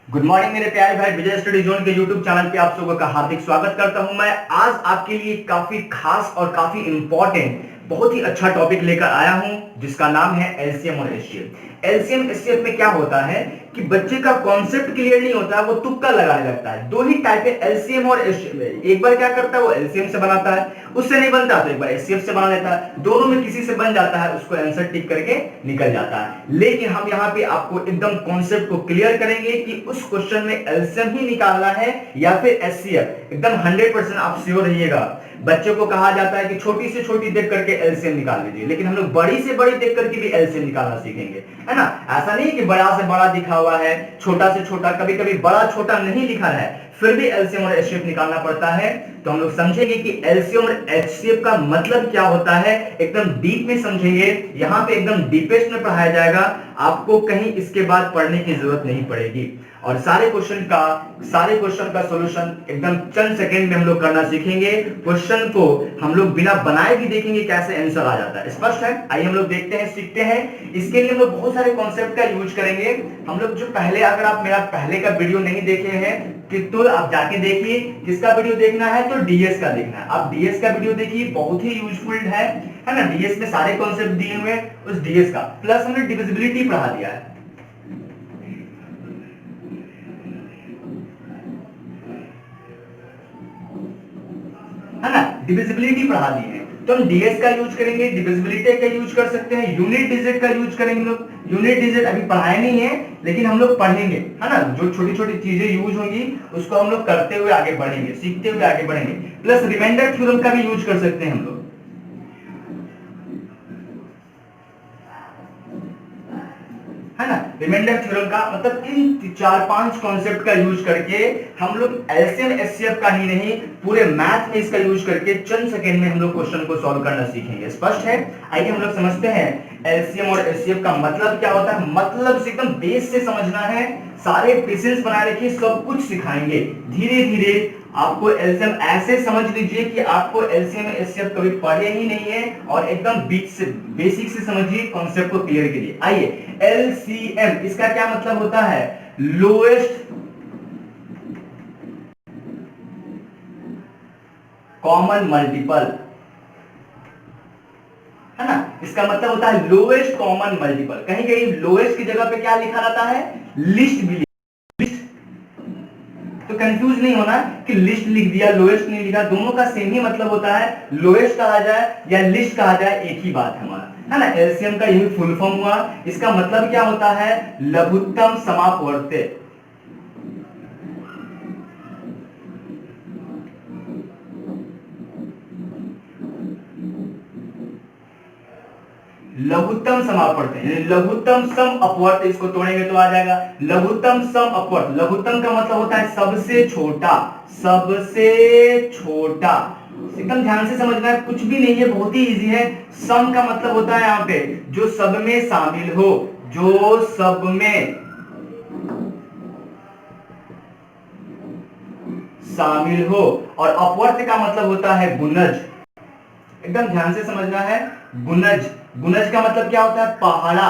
Good morning मेरे प्यारे भाई, विजय स्टडी जोन के यूट्यूब चैनल पे आप सबों का हार्दिक स्वागत करता हूं। मैं आज आपके लिए काफी खास और काफी इंपॉर्टेंट बहुत ही अच्छा टॉपिक लेकर आया हूं जिसका नाम है एलसीएम और एचसीएफ। एलसीएम एचसीएफ में क्या होता है कि बच्चे का कॉन्सेप्ट क्लियर नहीं होता है, वो तुक्का लगाने लगता है। दो ही टाइप है एलसीएम और एचसीएफ। एक बार क्या करता है वो एलसीएम से बनाता है, उससे नहीं बनता तो एक बार एचसीएफ से बना लेता है। दोनों में किसी से बन जाता है, उसको आंसर टिक करके निकल जाता है। लेकिन हम यहाँ पे आपको एकदम कॉन्सेप्ट को क्लियर करेंगे कि उस क्वेश्चन में एलसीएम ही निकालना है या फिर एचसीएफ। एकदम 100% आप श्योर रहिएगा। बच्चों को कहा जाता है कि छोटी से छोटी देख करके एलसीएम निकाल लीजिए, लेकिन हम लोग बड़ी से बड़ी देख करके भी एलसीएम निकालना सीखेंगे, है ना। ऐसा नहीं कि बड़ा से बड़ा दिखा हुआ है, छोटा से छोटा, कभी कभी बड़ा छोटा नहीं लिखा है, फिर भी एलसीएम और एचसीएफ निकालना पड़ता है। तो हम लोग समझेंगे कि एलसीएम और एचसीएफ का मतलब क्या होता है, एकदम डीप में समझेंगे। यहां पे एकदम डीपेस्ट में पढ़ाया जाएगा, आपको कहीं इसके बाद पढ़ने की जरूरत नहीं पड़ेगी। और सारे क्वेश्चन का सॉल्यूशन एकदम चंद सेकंड में हम लोग करना सीखेंगे। क्वेश्चन को हम लोग बिना बनाए भी देखेंगे कैसे आंसर आ जाता है। स्पष्ट है? आइए हम लोग देखते हैं, सीखते हैं। इसके लिए हम लोग बहुत सारे कॉन्सेप्ट का यूज करेंगे। हम लोग जो पहले, अगर आप मेरा पहले का वीडियो नहीं देखे हैं कि तो आप जाके देखिए। किसका वीडियो देखना है? तो डीएस का देखना है। आप डीएस का वीडियो देखिए, बहुत ही यूजफुल है ना। डीएस में सारे कॉन्सेप्ट दिए हुए हैं उस डीएस का, प्लस हमने डिविजिबिलिटी पढ़ा दिया है। है ना, डिविजिबिलिटी पढ़ा दी है। तो हम डीएस का यूज करेंगे, डिविजिबिलिटी का यूज कर सकते हैं, यूनिट डिजिट का यूज करेंगे लोग। यूनिट डिजिट अभी पढ़ाए नहीं है, लेकिन हम लोग पढ़ेंगे, है ना। जो छोटी छोटी चीजें यूज होंगी उसको हम लोग करते हुए आगे बढ़ेंगे, सीखते हुए आगे बढ़ेंगे। प्लस रिमाइंडर थ्योरम का भी यूज कर सकते हैं हम लोग, है ना। रिमाइंडर थ्योरम का मतलब इन 4-5 कॉन्सेप्ट का यूज करके हम लोग एलसीएम एचसीएफ का ही नहीं, पूरे मैथ में इसका यूज करके चंद सेकंड में हम लोग क्वेश्चन को सॉल्व करना सीखेंगे। स्पष्ट है? आइए हम लोग समझते हैं एलसीएम और एचसीएफ का मतलब क्या होता है। मतलब से एकदम बेस से समझना है, सारे पेशेंस बनाए रखिए, सब कुछ सिखाएंगे धीरे धीरे। आपको एलसीएम ऐसे समझ लीजिए कि आपको एलसीएम एचसीएफ कभी पढ़े ही नहीं है, और एकदम बेसिक से समझिए कॉन्सेप्ट को क्लियर कीजिए। आइए, एलसीएम इसका क्या मतलब होता है? लोएस्ट कॉमन मल्टीपल, है ना। इसका मतलब होता है लोएस्ट कॉमन मल्टीपल। कहीं कहीं लोएस्ट की जगह पे क्या लिखा रहता है? लिस्ट भी। तो कंफ्यूज नहीं होना कि लिस्ट लिख दिया, लोएस्ट नहीं लिखा, दोनों का सेम ही मतलब होता है। लोएस्ट कहा जाए या लिस्ट कहा जाए, एक ही बात है हमारा, है ना। एलसीएम का यही फुल फॉर्म हुआ। इसका मतलब क्या होता है? लघुत्तम समापवर्त्य। लघुत्तम समापवर्त्य यानी लघुत्तम सम अपवर्त, इसको तोड़ेंगे तो आ जाएगा लघुत्तम सम अपवर्त। लघुत्तम का मतलब होता है सबसे छोटा, सबसे छोटा। एकदम ध्यान से समझना है, कुछ भी नहीं है, बहुत ही इजी है। सम का मतलब होता है यहाँ पे जो सब में शामिल हो, जो सब में शामिल हो। और अपवर्त का मतलब होता है गुणज। एकदम ध्यान से समझना है, गुणज। गुणज का मतलब क्या होता है? पहाड़ा।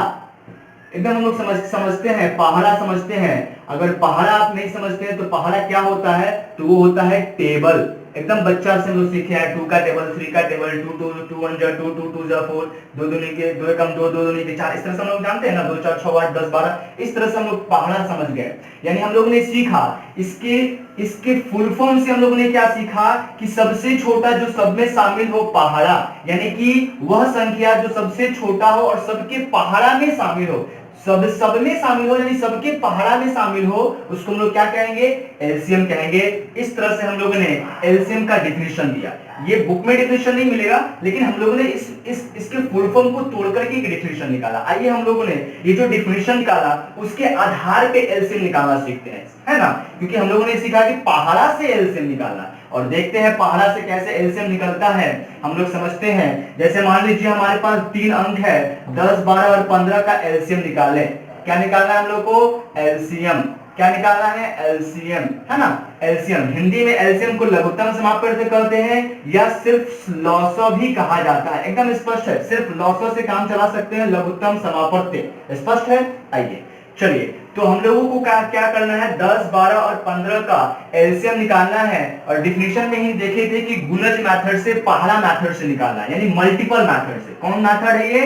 एकदम हम लोग समझते हैं, पहाड़ा समझते हैं। अगर पहाड़ा आप नहीं समझते हैं तो पहाड़ा क्या होता है? तो वो होता है टेबल। एकदम बच्चा से हम लोग सीखे हैं 2 का टेबल, 3 का टेबल, 2 1 जा 2 2 2 जा 4, 2 2 के 2 कम 2 2 2 के 4। इस तरह से हम लोग जानते हैं ना, 2 4 6 8 10 12। इस तरह से हम लोग पहाड़ा समझ गए। यानी हम लोगों ने सीखा इसके इसके फुल फॉर्म से हम लोगों ने क्या सीखा कि सबसे छोटा जो सब में शामिल हो, पहाड़ा। यानी कि वह संख्या जो सबसे छोटा हो और सबके पहाड़ा में शामिल हो, सब में शामिल हो, यानी सबके पहाड़ा में शामिल हो, उसको हम लोग क्या कहेंगे? एलसीएम कहेंगे। इस तरह से हम लोगों ने एलसीएम का डिफिनेशन दिया। ये बुक में डिफिनेशन नहीं मिलेगा, लेकिन हम लोगों ने इसके फुल फॉर्म को तोड़ करके एक डिफिनेशन निकाला। आइए हम लोगों ने ये जो डिफिनेशन निकाला उसके आधार पे एलसीएम निकालना सीखते हैं, है ना। क्योंकि हम लोगों ने सीखा कि पहाड़ा से एलसीएम निकालना, और देखते हैं पहाड़ा से कैसे एलसीएम निकलता है। हम लोग समझते हैं, जैसे मान लीजिए हमारे पास 3 अंक है, 10 12 और 15 का एलसीएम निकालें। क्या निकालना है हम लोग को? एलसीएम। क्या निकालना है? एलसीएम, है ना। एलसीएम हिंदी में एलसीएम को लघुत्तम समापवर्त्य कहते हैं या सिर्फ लॉसो भी कहा जाता है। एकदम स्पष्ट है, सिर्फ लॉसो से काम चला सकते हैं, लघुत्तम समापवर्त्य। स्पष्ट है? आइए, चलिए, तो हम लोगों को क्या करना है, 10, 12 और 15 का एलसीएम निकालना है। और डिफिनेशन में ही देखे थे कि गुणज मेथड से, पहला मेथड से निकालना है, यानी मल्टीपल मेथड से। कौन मेथड है ये?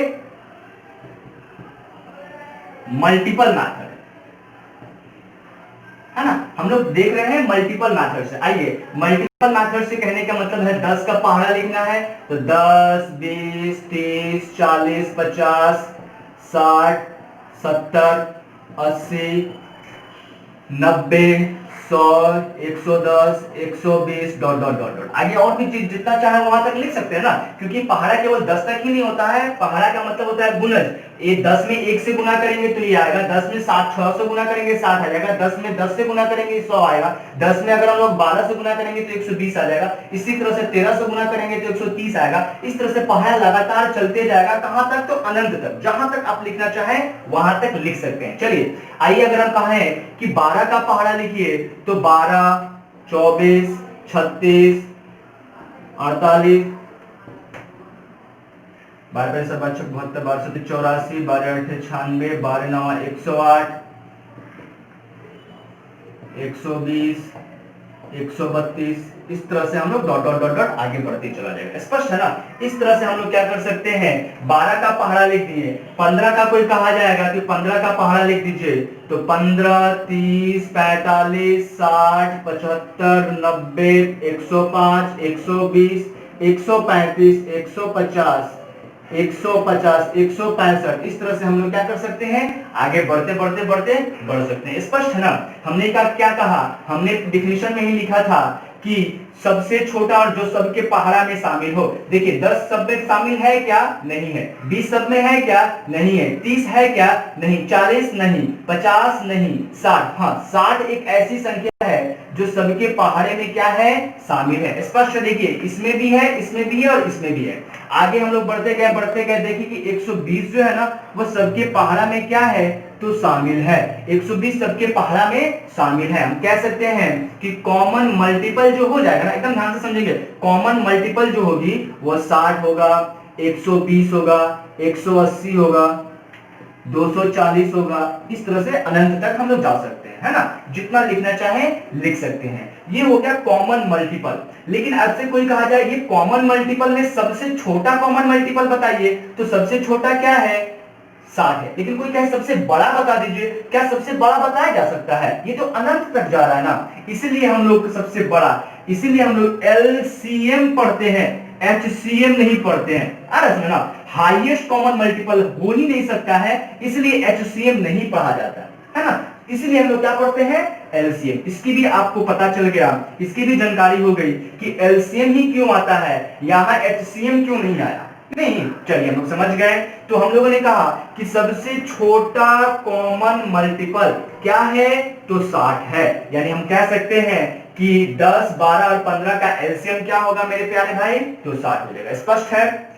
मल्टीपल मेथड है ना। हम लोग देख रहे हैं मल्टीपल मेथड से। आइए, मल्टीपल मेथड से कहने का मतलब है 10 का पहाड़ा लिखना है, तो 10, 20, 30, 40, 50, 60, 70, 80, 90, 100, 110, 120 डॉट डॉट डॉट डॉट। आगे और भी चीज जितना चाहे वहां तक लिख सकते हैं ना, क्योंकि पहाड़ा केवल 10 तक ही नहीं होता है। पहाड़ा का मतलब होता है गुणज। ये 10 में 1 से गुना करेंगे तो ये आएगा, 10 में 6 से गुना करेंगे 60 आ जाएगा, 10 में 10 से गुना करेंगे 100 आएगा, 10 में अगर हम लोग 12 से गुना करेंगे तो 120 आ जाएगा, इसी तरह से 13 से गुना करेंगे तो 130 आएगा। इस तरह से पहाड़ा लगातार चलते जाएगा, कहां तक? तो अनंत तक। जहां तक आप लिखना चाहें वहां तक लिख सकते हैं। चलिए, आइए अगर हम कहें कि 12 का पहाड़ा लिखिए, तो 12, 24, 36, 48, 12 पैसा 72, 12 84, 12 8 96, 12 9 108, 120, 132। इस तरह से हम लोग डॉट डॉट डॉट डॉट आगे बढ़ते चला जाएगा। स्पष्ट है ना। इस तरह से हम लोग क्या कर सकते हैं, 12 का पहाड़ा लिख दिए, 15 का कोई कहा जाएगा तो 15 का पहाड़ा लिख दीजिए, तो 15, 30, 45, 60, 75, 90, 105, 120, 135, 150, 150, 165। इस तरह से हम लोग क्या कर सकते हैं, आगे बढ़ते बढ़ते बढ़ते बढ़ सकते हैं। स्पष्ट है ना। हमने क्या कहा, हमने डिफिनेशन में ही लिखा था कि सबसे छोटा और जो सबके पहाड़ा में शामिल हो। देखिए, 10 सब में शामिल है क्या? नहीं है। 20 सब में है क्या? नहीं है। 30 है क्या? नहीं। 40 नहीं। 50 नहीं। 60, हाँ 60 एक ऐसी संख्या है जो सबके पहाड़े में क्या है, शामिल है। स्पष्ट। देखिए, इसमें भी है, इसमें भी है और इसमें भी है। आगे हम लोग बढ़ते गए देखिए कि 120 जो है ना, वो सबके पहाड़ा में क्या है, तो शामिल है। 120 सबके पहाड़ा में शामिल है। हम कह सकते हैं कि कॉमन मल्टीपल जो हो जाएगा ना, एकदम ध्यान से समझेंगे, कॉमन मल्टीपल जो होगी वो 60 होगा, 120 होगा, 180 होगा, 240 होगा। इस तरह से अनंत तक हम लोग जा सकते हैं, है ना। जितना लिखना चाहे लिख सकते हैं। ये हो गया कॉमन मल्टीपल। लेकिन अब से कोई कहा जाए ये कॉमन मल्टीपल में सबसे छोटा कॉमन मल्टीपल बताइए, तो सबसे छोटा क्या है, 60 है। लेकिन कोई कहे सबसे बड़ा बता दीजिए, क्या सबसे बड़ा बताया जा सकता है? ये तो अनंत तक जा रहा है ना, इसीलिए हम लोग सबसे बड़ा, इसीलिए हम लोग एलसीएम पढ़ते हैं, एचसीएम नहीं पढ़ते हैं। समझ ना, हाईएस्ट कॉमन मल्टीपल हो ही नहीं सकता है, इसलिए एचसीएम नहीं पढ़ा जाता है ना। इसलिए हम लोग क्या पढ़ते हैं, एलसीएम। इसकी भी आपको पता चल गया, इसकी भी जानकारी हो गई कि एलसीएम ही क्यों आता है, यहां एचसीएम क्यों नहीं आया। नहीं, चलिए हम लोग समझ गए। तो हम लोगों ने कहा कि सबसे छोटा कॉमन मल्टीपल क्या है, तो 60 है। यानी हम कह सकते हैं कि 10, 12 और 15 का एलसीएम क्या होगा मेरे प्यारे भाई, तो 60 हो जाएगा। स्पष्ट है।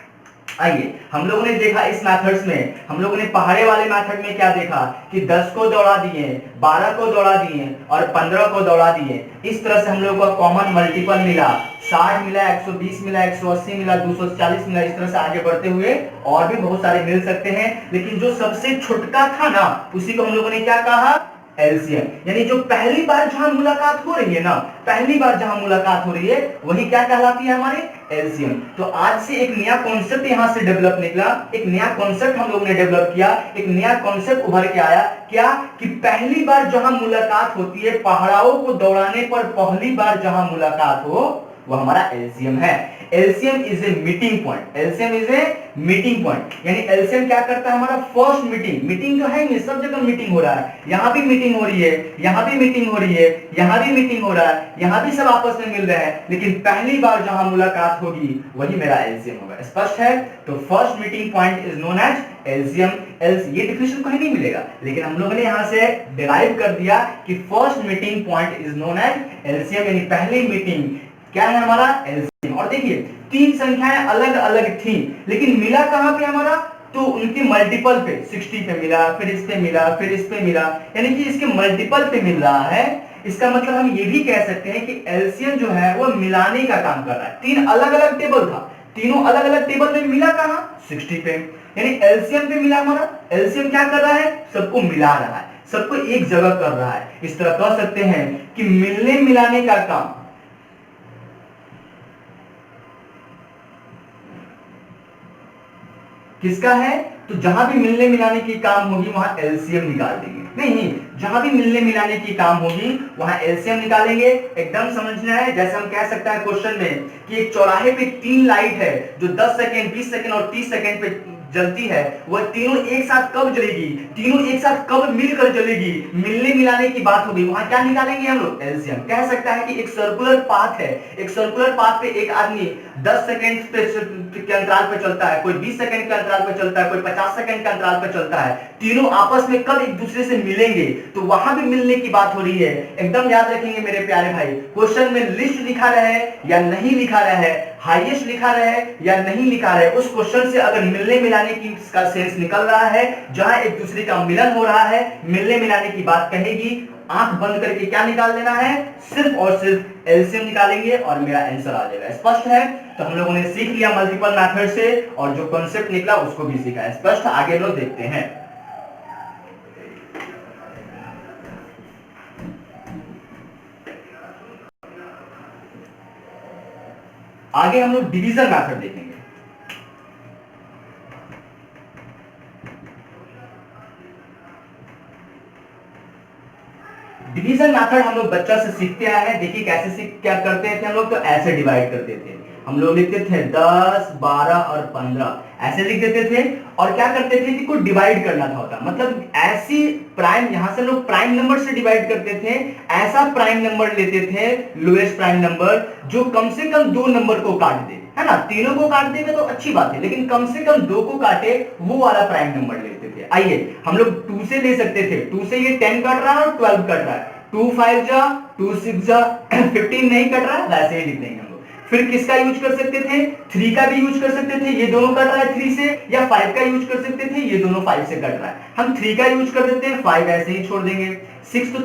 आइए, हम लोगों ने देखा इस मेथड्स में, हम लोगों ने पहाड़े वाले मेथड में क्या देखा कि 10 को दौड़ा दिए, 12 को दौड़ा दिए और 15 को दौड़ा दिए। इस तरह से हम लोगों को कॉमन मल्टीपल मिला, 60 मिला, 120 मिला, 180 मिला, 240 मिला। इस तरह से आगे बढ़ते हुए और भी बहुत सारे मिल सकते हैं। लेकिन जो सबसे छोटा था ना, उसी को हम लोगों ने क्या कहा, एलसीएम। यानी जो पहली बार जहां मुलाकात हो रही है ना, पहली बार जहां मुलाकात हो रही है वही क्या कहलाती है, हमारे एलसीएम। तो आज से एक नया कॉन्सेप्ट यहां से डेवलप निकला, एक नया कॉन्सेप्ट हम लोगों ने डेवलप किया, एक नया कॉन्सेप्ट उभर के आया। क्या कि पहली बार जहां मुलाकात होती है, पहाड़ों को दौड़ाने पर पहली बार जहां मुलाकात हो, वो हमारा एलसीएम है। LCM is a meeting point, LCM is a meeting point. यानी एलसीएम क्या करता है, हमारा फर्स्ट मीटिंग, मीटिंग तो है, सब जगह मीटिंग हो रहा है, यहां भी मीटिंग हो रही है, यहां भी मीटिंग हो रही है, यहां भी मीटिंग हो रहा है, यहां भी सब आपस में मिल रहे हैं, लेकिन पहली बार जहां मुलाकात होगी वही मेरा एलसीएम होगा। स्पष्ट है। तो first meeting point is known as LCM. ये डिफिनेशन कहीं नहीं मिलेगा, लेकिन हम लोगों ने यहां से डिराइव कर दिया कि first meeting point is known as LCM, यानी पहली मीटिंग क्या है, हमारा एलसीएम। और देखिए, तीन संख्याएं अलग अलग थी, लेकिन मिला कहां पे हमारा, तो उनके मल्टीपल पे, 60 पे मिला, फिर इस पे मिला, फिर इस पे मिला, यानी कि इसके मल्टीपल पे मिल रहा है। इसका मतलब हम ये भी कह सकते हैं कि एलसीएम जो है वो मिलाने का काम कर रहा है। तीन अलग अलग टेबल था, तीनों अलग अलग टेबल में मिला कहां, 60 पे, यानी एलसीएम पे मिला हमारा। एलसीएम क्या कर रहा है, सबको मिला रहा है। सबको एक जगह कर रहा है। इस तरह कह सकते हैं कि मिलने मिलाने का काम किसका है? तो जहां भी मिलने मिलाने की काम होगी वहां एलसीएम निकाल देंगे। नहीं, जहां भी मिलने मिलाने की काम होगी वहां एलसीएम निकालेंगे। एकदम समझना है, जैसे हम कह सकते हैं क्वेश्चन में कि एक चौराहे पे 3 लाइट है जो 10 सेकंड, 20 सेकंड और 30 सेकंड पे जलती है, वह तीनों एक साथ कब जलेगी, तीनों एक साथ कब मिलकर जलेगी, मिलने मिलाने की बात होगी, वहां क्या निकालेंगे हम लोग? एलसीएम। कह सकता है कि एक सर्कुलर पाथ है, एक सर्कुलर पाथ पे एक आदमी 10 सेकंड के अंतराल पे चलता है, कोई 20 सेकंड के अंतराल पे चलता है, कोई 50 सेकंड के अंतराल पे चलता है, तीनों आपस में कब एक दूसरे से मिलेंगे, तो वहां भी मिलने की बात हो रही है। एकदम याद रखेंगे मेरे प्यारे भाई, क्वेश्चन में लिस्ट लिखा रहे या नहीं लिखा रहे, हाईएस्ट लिखा रहे या नहीं लिखा रहे, उस क्वेश्चन से अगर मिलने मिलाने की का सेंस निकल रहा है, जहां एक दूसरे का मिलन हो रहा है, मिलने मिलाने की बात कहेगी, आंख बंद करके क्या निकाल देना है? सिर्फ और सिर्फ एलसीएम निकालेंगे और मेरा आंसर आ जाएगा। स्पष्ट है? तो हम लोगों ने सीख लिया मल्टीपल मेथड से, और जो कॉन्सेप्ट निकला उसको भी सीखा है। स्पष्ट? आगे लोग देखते हैं। आगे हम लोग डिवीजन मेथड देखेंगे। डिवीजन मेथड हम लोग बच्चा से सीखते आए हैं। देखिए कैसे सीख क्या करते थे हम लोग, तो ऐसे डिवाइड करते थे हम लोग, लिखते थे 10, 12 और 15 ऐसे लिख देते थे, और क्या करते थे कि को डिवाइड करना था होता, मतलब ऐसी प्राइम, यहां से लोग प्राइम नंबर से डिवाइड करते थे, ऐसा प्राइम नंबर लेते थे, लोएस्ट प्राइम नंबर, जो कम से कम 2 नंबर को काट दे, है ना। तीनों को काट देगा तो अच्छी बात है, लेकिन कम से कम 2 को काटे, वो वाला प्राइम नंबर लेते थे। आइए हम लोग 2 से ले सकते थे, 2 से ये 10 कट रहा है और 12 कट रहा है, 2 5 जा 2 6 जा 15 नहीं कट रहा है, वैसे ही लिख देंगे हम लोग। फिर किसका यूज कर सकते थे? 3 का भी यूज कर सकते थे, ये दोनों कट रहा है 3 से, या 5 का यूज कर सकते थे, ये दोनों 5 से कट रहा है, हम 3 का यूज कर देते हैं, 5 ऐसे ही छोड़ देंगे। 6 तो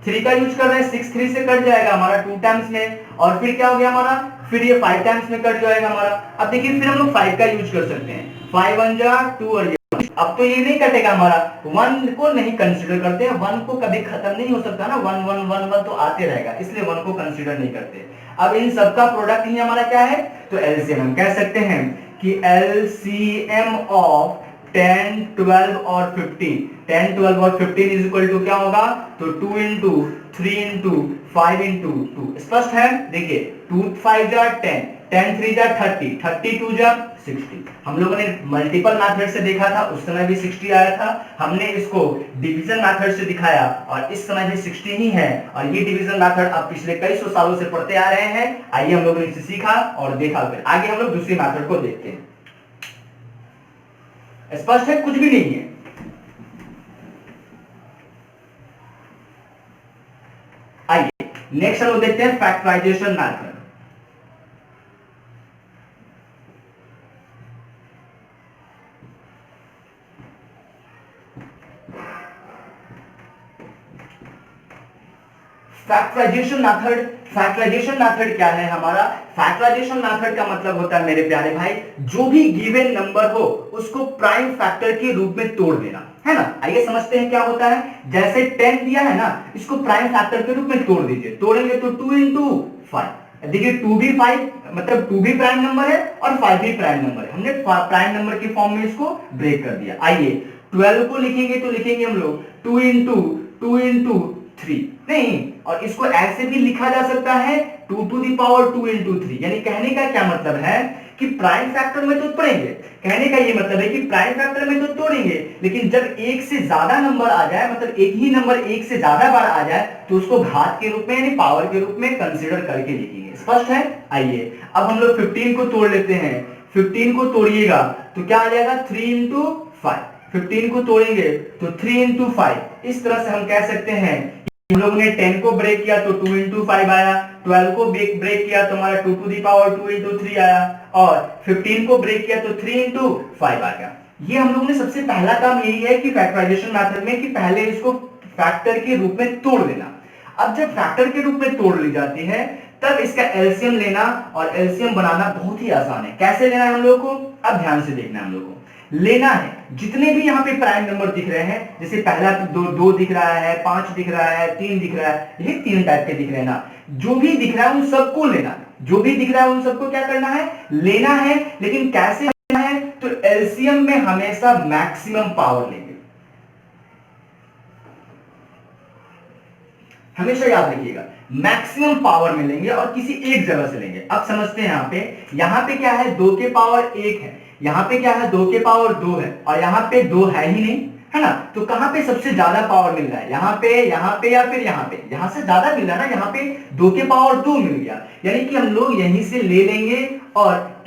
3 का यूज कर रहे हैं, 6 3 से कट जाएगा हमारा 2 टाइम्स में, और फिर क्या हो गया हमारा, फिर ये 5 टाइम्स में कट जाएगा हमारा। अब देखिए फिर हम लोग 5 का यूज कर सकते हैं, 5 1 जा 2, और अब तो ये नहीं कटेगा हमारा, 1 को नहीं कंसीडर करते हैं, 1 को कभी खत्म नहीं हो सकता ना, 1 1 1 1 तो आते रहेगा, इसलिए 1 को कंसीडर नहीं करते। अब इन सबका प्रोडक्ट ही हमारा क्या है? तो एलसीएम। हम कह सकते हैं कि एलसीएम ऑफ 10 12 और 15, 10 12 और 15 इज इक्वल टू क्या होगा? तो 2 इंटू 3 इंटू 5 इंटू 2। स्पष्ट है? देखिए 2 5 जा 10, 10 3 जा 30, 30 2 जा 60। हम लोगों ने मल्टीपल मेथड से देखा था, उस समय भी 60 आया था, हमने इसको डिवीजन मेथड से दिखाया और इस समय भी 60 ही है, और ये डिवीजन मेथड अब पिछले कई सौ सालों से पढ़ते आ रहे हैं। आइए हम लोगों ने इसे सीखा और देखा, फिर आगे हम लोग दूसरी मेथड को देखते हैं। स्पष्ट है? कुछ भी नहीं है। आइए नेक्स्ट हम लोग देखते हैं फैक्टराइजेशन मेथड। फैक्टराइजेशन मेथड क्या है हमारा? फैक्टराइजेशन मेथड का मतलब होता है मेरे प्यारे भाई, जो भी गिवन नंबर हो उसको प्राइम फैक्टर के रूप में तोड़ देना, है ना। आइए समझते हैं क्या होता है। जैसे 10 दिया है ना, इसको प्राइम फैक्टर के रूप में तोड़ दीजिए। तोड़ेंगे तो 2 इंटू 5, देखिए 2 भी 5, मतलब 2 भी प्राइम नंबर है और 5 भी प्राइम नंबर है, हमने प्राइम नंबर के फॉर्म में इसको ब्रेक कर दिया। आइए 12 को लिखेंगे तो लिखेंगे हम लोग 2 इंटू 2 इंटू 3, नहीं, और इसको ऐसे भी लिखा जा सकता है 2 टू दी पावर 2 इंटू 3। यानी कहने का क्या मतलब है कि प्राइम फैक्टर में तो तोड़ेंगे, कहने का ये मतलब है कि प्राइम फैक्टर में तो तोड़ेंगे, लेकिन जब एक से ज्यादा नंबर आ जाए, मतलब एक ही नंबर एक से ज्यादा बार आ जाए, तो उसको घात के रूप में यानी पावर के रूप में कंसीडर करके लिखेंगे। स्पष्ट है? आइए अब हम लोग 15 को तोड़ लेते हैं। 15 को तोड़िएगा तो क्या आ जाएगा? 3 इंटू 5। 15 को तोड़ेंगे तो 3 इंटू 5। इस तरह से हम कह सकते हैं, हम लोग ने 10 को ब्रेक किया तो 2 इंटू 5 आया, 12 को ब्रेक किया तो हमारा 2 टू दी पावर 2 इंटू 3 आया, और 15 को ब्रेक किया तो 3 इंटू 5 आ गया। ये हम लोग ने सबसे पहला काम यही है कि फैक्टराइजेशन मेथड में कि पहले इसको फैक्टर के रूप में तोड़ देना। अब जब फैक्टर के रूप में तोड़ ली जाती है तब इसका एलसीएम लेना और एलसीएम बनाना बहुत ही आसान है। कैसे लेना है हम लोग को? अब ध्यान से देखना है हम लोग को। लेना है। जितने भी यहाँ पे प्राइम नंबर दिख रहे हैं, जैसे पहला दो दिख रहा है, 5 दिख रहा है, 3 दिख रहा है, ये 3 टाइप के दिख रहे हैं ना, जो भी दिख रहा है उन सबको लेना है। जो भी दिख रहा है उन सबको क्या करना है, लेना है। लेकिन कैसे लेना है, तो एलसीएम में हमेशा मैक्सिमम पावर लेंगे, हमेशा याद रखिएगा, मैक्सिमम पावर में लेंगे और किसी एक जगह से लेंगे। अब समझते हैं यहाँ पे क्या है, 2 के पावर 1 है, यहाँ पे क्या है, 2 के पावर 2 है, और यहाँ पे 2 है ही नहीं, है ना। तो कहां पे सबसे ज्यादा पावर मिल रहा है, यहाँ पे या फिर यहाँ पे, यहां से ज्यादा मिल रहा है ना, यहाँ पे 2 के पावर 2 मिल गया, यानी कि हम लोग यहीं से ले लेंगे और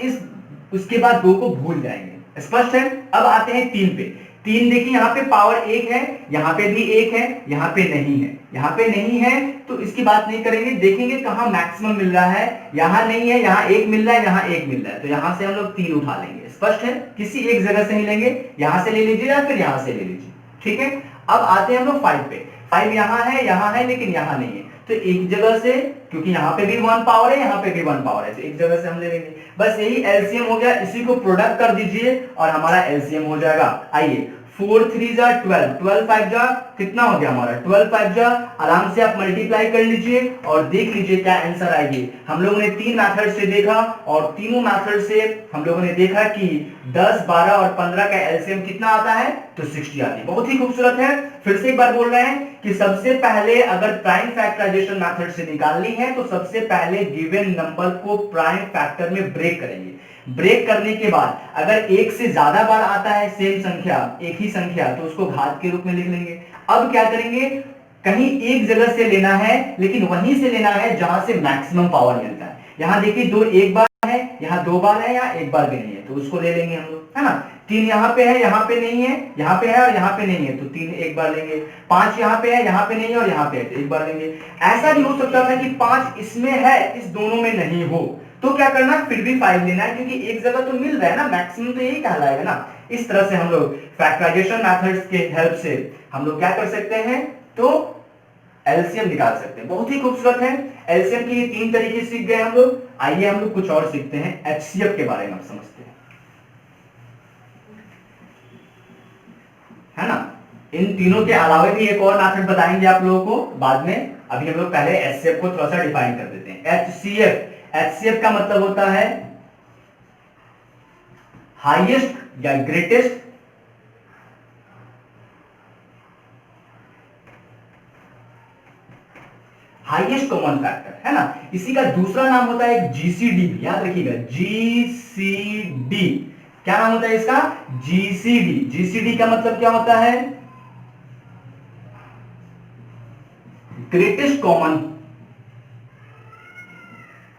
उसके बाद 2 को भूल जाएंगे। स्पष्ट है। अब आते हैं 3 पे। 3 देखिए, यहाँ पे पावर 1 है, यहाँ पे भी 1 है, यहाँ पे नहीं है, यहाँ पे नहीं है, तो इसकी बात नहीं करेंगे। देखेंगे कहां मैक्सिमम मिल रहा है, यहां नहीं है, यहाँ 1 मिल रहा है, यहाँ 1 मिल रहा है, तो यहां से हम लोग 3 उठा लेंगे। स्पष्ट है। किसी एक जगह से ही लेंगे, यहां से ले लीजिए या फिर यहां से ले लीजिए, ठीक है। अब आते हैं हम लोग 5 पे। 5 यहाँ है लेकिन यहाँ नहीं है, तो एक जगह से, क्योंकि यहाँ पे भी 1 पावर है, यहाँ पे भी 1 पावर है, तो एक जगह से हम ले लेंगे। बस यही एलसीएम हो गया। इसी को प्रोडक्ट कर दीजिए और हमारा एलसीएम हो जाएगा। आइए, 4 3 जा 12, 12 5 जा कितना हो गया हमारा, 12 5 जा। आराम से आप मल्टीप्लाई कर लीजिए और देख लीजिए क्या आंसर आएगी। हम लोगों ने 3 मेथड से देखा और तीनों मेथड से हम लोगों ने देखा कि 10, 12 और 15 का एलसीएम कितना आता है, तो 60 आती है। बहुत ही खूबसूरत है। फिर से एक बार बोल रहे हैं कि सबसे पहले अगर प्राइम फैक्टराइजेशन मेथड से निकालनी है तो सबसे पहले गिवन नंबर को प्राइम फैक्टर में ब्रेक करेंगे। ब्रेक करने के बाद अगर एक से ज्यादा बार आता है सेम संख्या, एक ही संख्या, तो उसको घात के रूप में लिख लेंगे। अब क्या करेंगे, कहीं एक जगह से लेना है, लेकिन वहीं से लेना है जहां से मैक्सिमम पावर मिलता है। यहां देखिए 2 एक बार है, यहाँ 2 बार है, यहाँ 1 बार भी नहीं है, तो उसको ले लेंगे हम लोग, है ना। 3 यहाँ पे है, यहाँ पे नहीं है, यहाँ पे है और यहाँ पे नहीं है, तो 3 एक बार लेंगे। 5 यहाँ पे है, यहाँ पे नहीं है और यहाँ पे है, तो एक बार लेंगे। ऐसा भी हो सकता था कि 5 इसमें है, इस दोनों में नहीं हो, तो क्या करना, फिर भी 5 लेना है, क्योंकि एक जगह तो मिल रहा है ना, मैक्सिमम तो यही कहलाएगा ना। इस तरह से हम लोग फैक्टराइजेशन मेथड्स के हेल्प से हम लोग क्या कर सकते हैं, तो एलसीएम निकाल सकते हैं। बहुत ही खूबसूरत है। एलसीएम के ये 3 तरीके सीख गए हम लोग। आइए हम लोग कुछ और सीखते हैं, एचसीएफ के बारे में आप समझते हैं, है ना। इन तीनों के अलावा भी एक और मेथड बताएंगे आप लोगों को बाद में। अभी हम लोग पहले एचसीएफ को थोड़ा सा डिफाइन कर देते हैं। एचसीएफ, एचसीएफ का मतलब होता है हाईएस्ट या ग्रेटेस्ट हाईएस्ट कॉमन फैक्टर, है ना। इसी का दूसरा नाम होता है जीसीडी, याद रखिएगा, जीसीडी। क्या नाम होता है इसका, जीसीडी। जीसीडी का मतलब क्या होता है, ग्रेटेस्ट कॉमन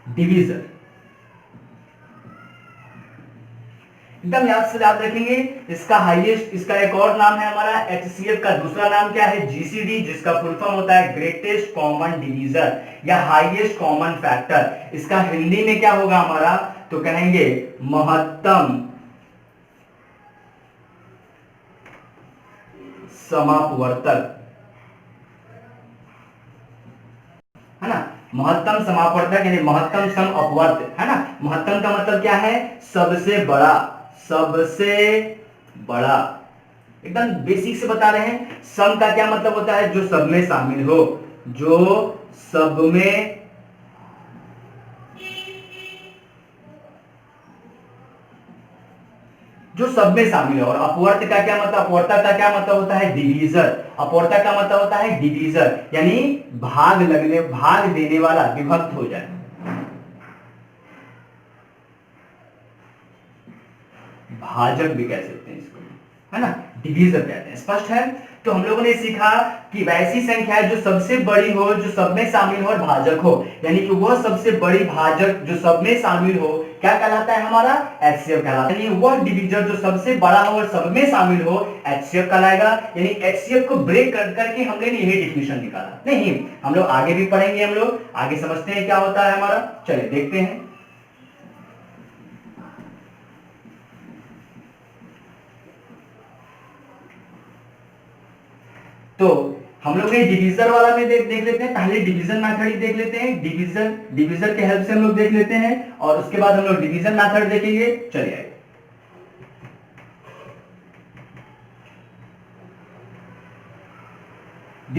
डिवीजर। एकदम याद से याद रखेंगे। इसका हाईएस्ट, इसका एक और नाम है हमारा एचसीएफ का दूसरा नाम क्या है, जीसीडी, जिसका फुल फॉर्म होता है ग्रेटेस्ट कॉमन डिवीजर या हाईएस्ट कॉमन फैक्टर। इसका हिंदी में क्या होगा हमारा, तो कहेंगे महत्तम समापवर्तक, है ना। महत्तम समापवर्तक यानी महत्तम सम अपवर्त, है ना। महत्तम का मतलब क्या है, सबसे बड़ा, सबसे बड़ा। एकदम बेसिक से बता रहे हैं। सम का क्या मतलब होता है, जो सब में शामिल हो, जो सब में शामिल है। और अपवर्त का क्या मतलब, अपवर्तक का क्या मतलब होता है, डिवीजर। अपवर्तक का मतलब होता है डिवीजर, यानी भाग देने वाला, विभक्त हो जाए। भाजक भी कह सकते हैं इसको, है ना, डिवीजर कहते हैं। स्पष्ट है। तो हम लोगों ने सीखा कि वैसी संख्या है जो सबसे बड़ी हो, जो सब में शामिल हो और भाजक हो, यानी कि वह सबसे बड़ी भाजक जो सब में शामिल हो क्या कहलाता है, हमारा एचसीएफ कहलाता है। वह डिवीजर जो सबसे बड़ा हो और सब में शामिल हो एचसीएफ कहलाएगा। यानी एचसीएफ को ब्रेक करके हमने यही डिफिनेशन निकाला। नहीं, हम लोग आगे भी पढ़ेंगे, हम लोग आगे समझते हैं क्या होता है हमारा। चलिए देखते हैं। तो हम लोग ये डिवीजर वाला में देख लेते हैं। पहले डिवीजन मेथड ही देख लेते हैं। डिवीजर के हेल्प से हम लोग देख लेते हैं और उसके बाद हम लोग डिवीजन मेथड देखेंगे। चलिए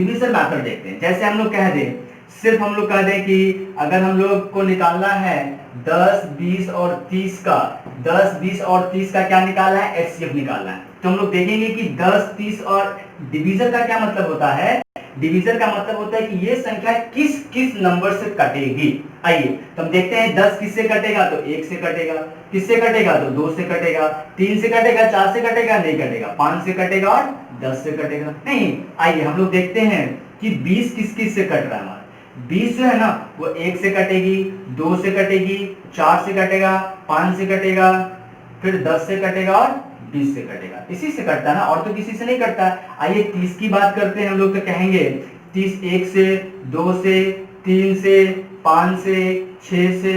डिवीजन मेथड देखते हैं। जैसे हम लोग कह दें, सिर्फ हम लोग कह दें कि अगर हम लोग को निकालना है 10, 20 और 30 का, 10, 20 और 30 का क्या निकालना है, एचसीएफ निकालना है। तो हम लोग देखेंगे कि 10, 30 और डिवीजन का क्या मतलब होता है। डिवीजन का मतलब होता है कि ये संख्या किस किस नंबर से कटेगी। आइए तो हम देखते हैं 10 किससे कटेगा, तो 1 से कटेगा। किससे कटेगा, तो 2 से कटेगा। 3 से कटेगा, 4 से कटेगा, नहीं कटेगा। 5 से कटेगा और 10 से कटेगा नहीं। आइए हम लोग देखते हैं कि 20 किस किस से कट रहा है। हमारा 20 जो है ना वो 1 से कटेगी, 2 से कटेगी, 4 से कटेगा, 5 से कटेगा, फिर 10 से कटेगा और 20 से कटेगा। इसी से कटता है ना, और तो किसी से नहीं कटता। आइए 30 की बात करते हैं हम लोग, तो कहेंगे 30 1 से, 2 से, 3 से, 5 से, 6 से,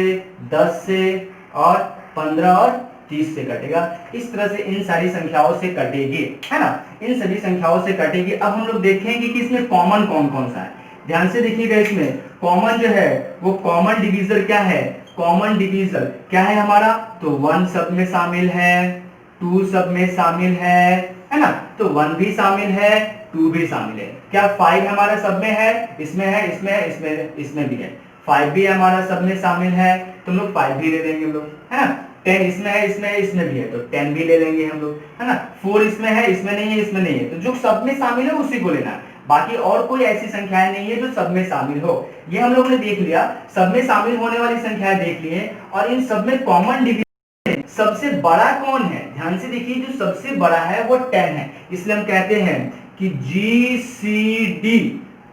10 से और 15 और 30 से कटेगा। इस तरह से इन सारी संख्याओं से कटेगी, है ना, इन सभी संख्याओं से कटेगी। अब हम लोग देखेंगे कि इसमें कॉमन कौन कौन सा है। ध्यान से देखिएगा, इसमें कॉमन जो है वो कॉमन डिवीजर क्या है, कॉमन डिवीजर क्या है हमारा, तो 1 सब में शामिल है, 2 सब में शामिल है ना, तो 1 भी शामिल है, 2 भी शामिल है। क्या 5 हमारा सब में है, इसमें है, इसमें है, इसमें भी है। 5 भी हमारा सब में शामिल है, तो हम लोग 5 भी ले लेंगे हम लोग, है ना। 10 इसमें है, इसमें भी है, तो 10 भी ले लेंगे हम लोग, है ना। 4 इसमें है, इसमें नहीं है, इसमें नहीं है, तो जो सब में शामिल है उसी को लेना है। बाकी और कोई ऐसी संख्याएं नहीं है जो सब में शामिल हो। ये हम लोग ने देख लिया, सब में शामिल होने वाली संख्याएं देख लिए, और इन सब में कॉमन डिवीजन सबसे बड़ा कौन है। ध्यान से देखिए, जो सबसे बड़ा है वो 10 है, इसलिए हम कहते हैं कि GCD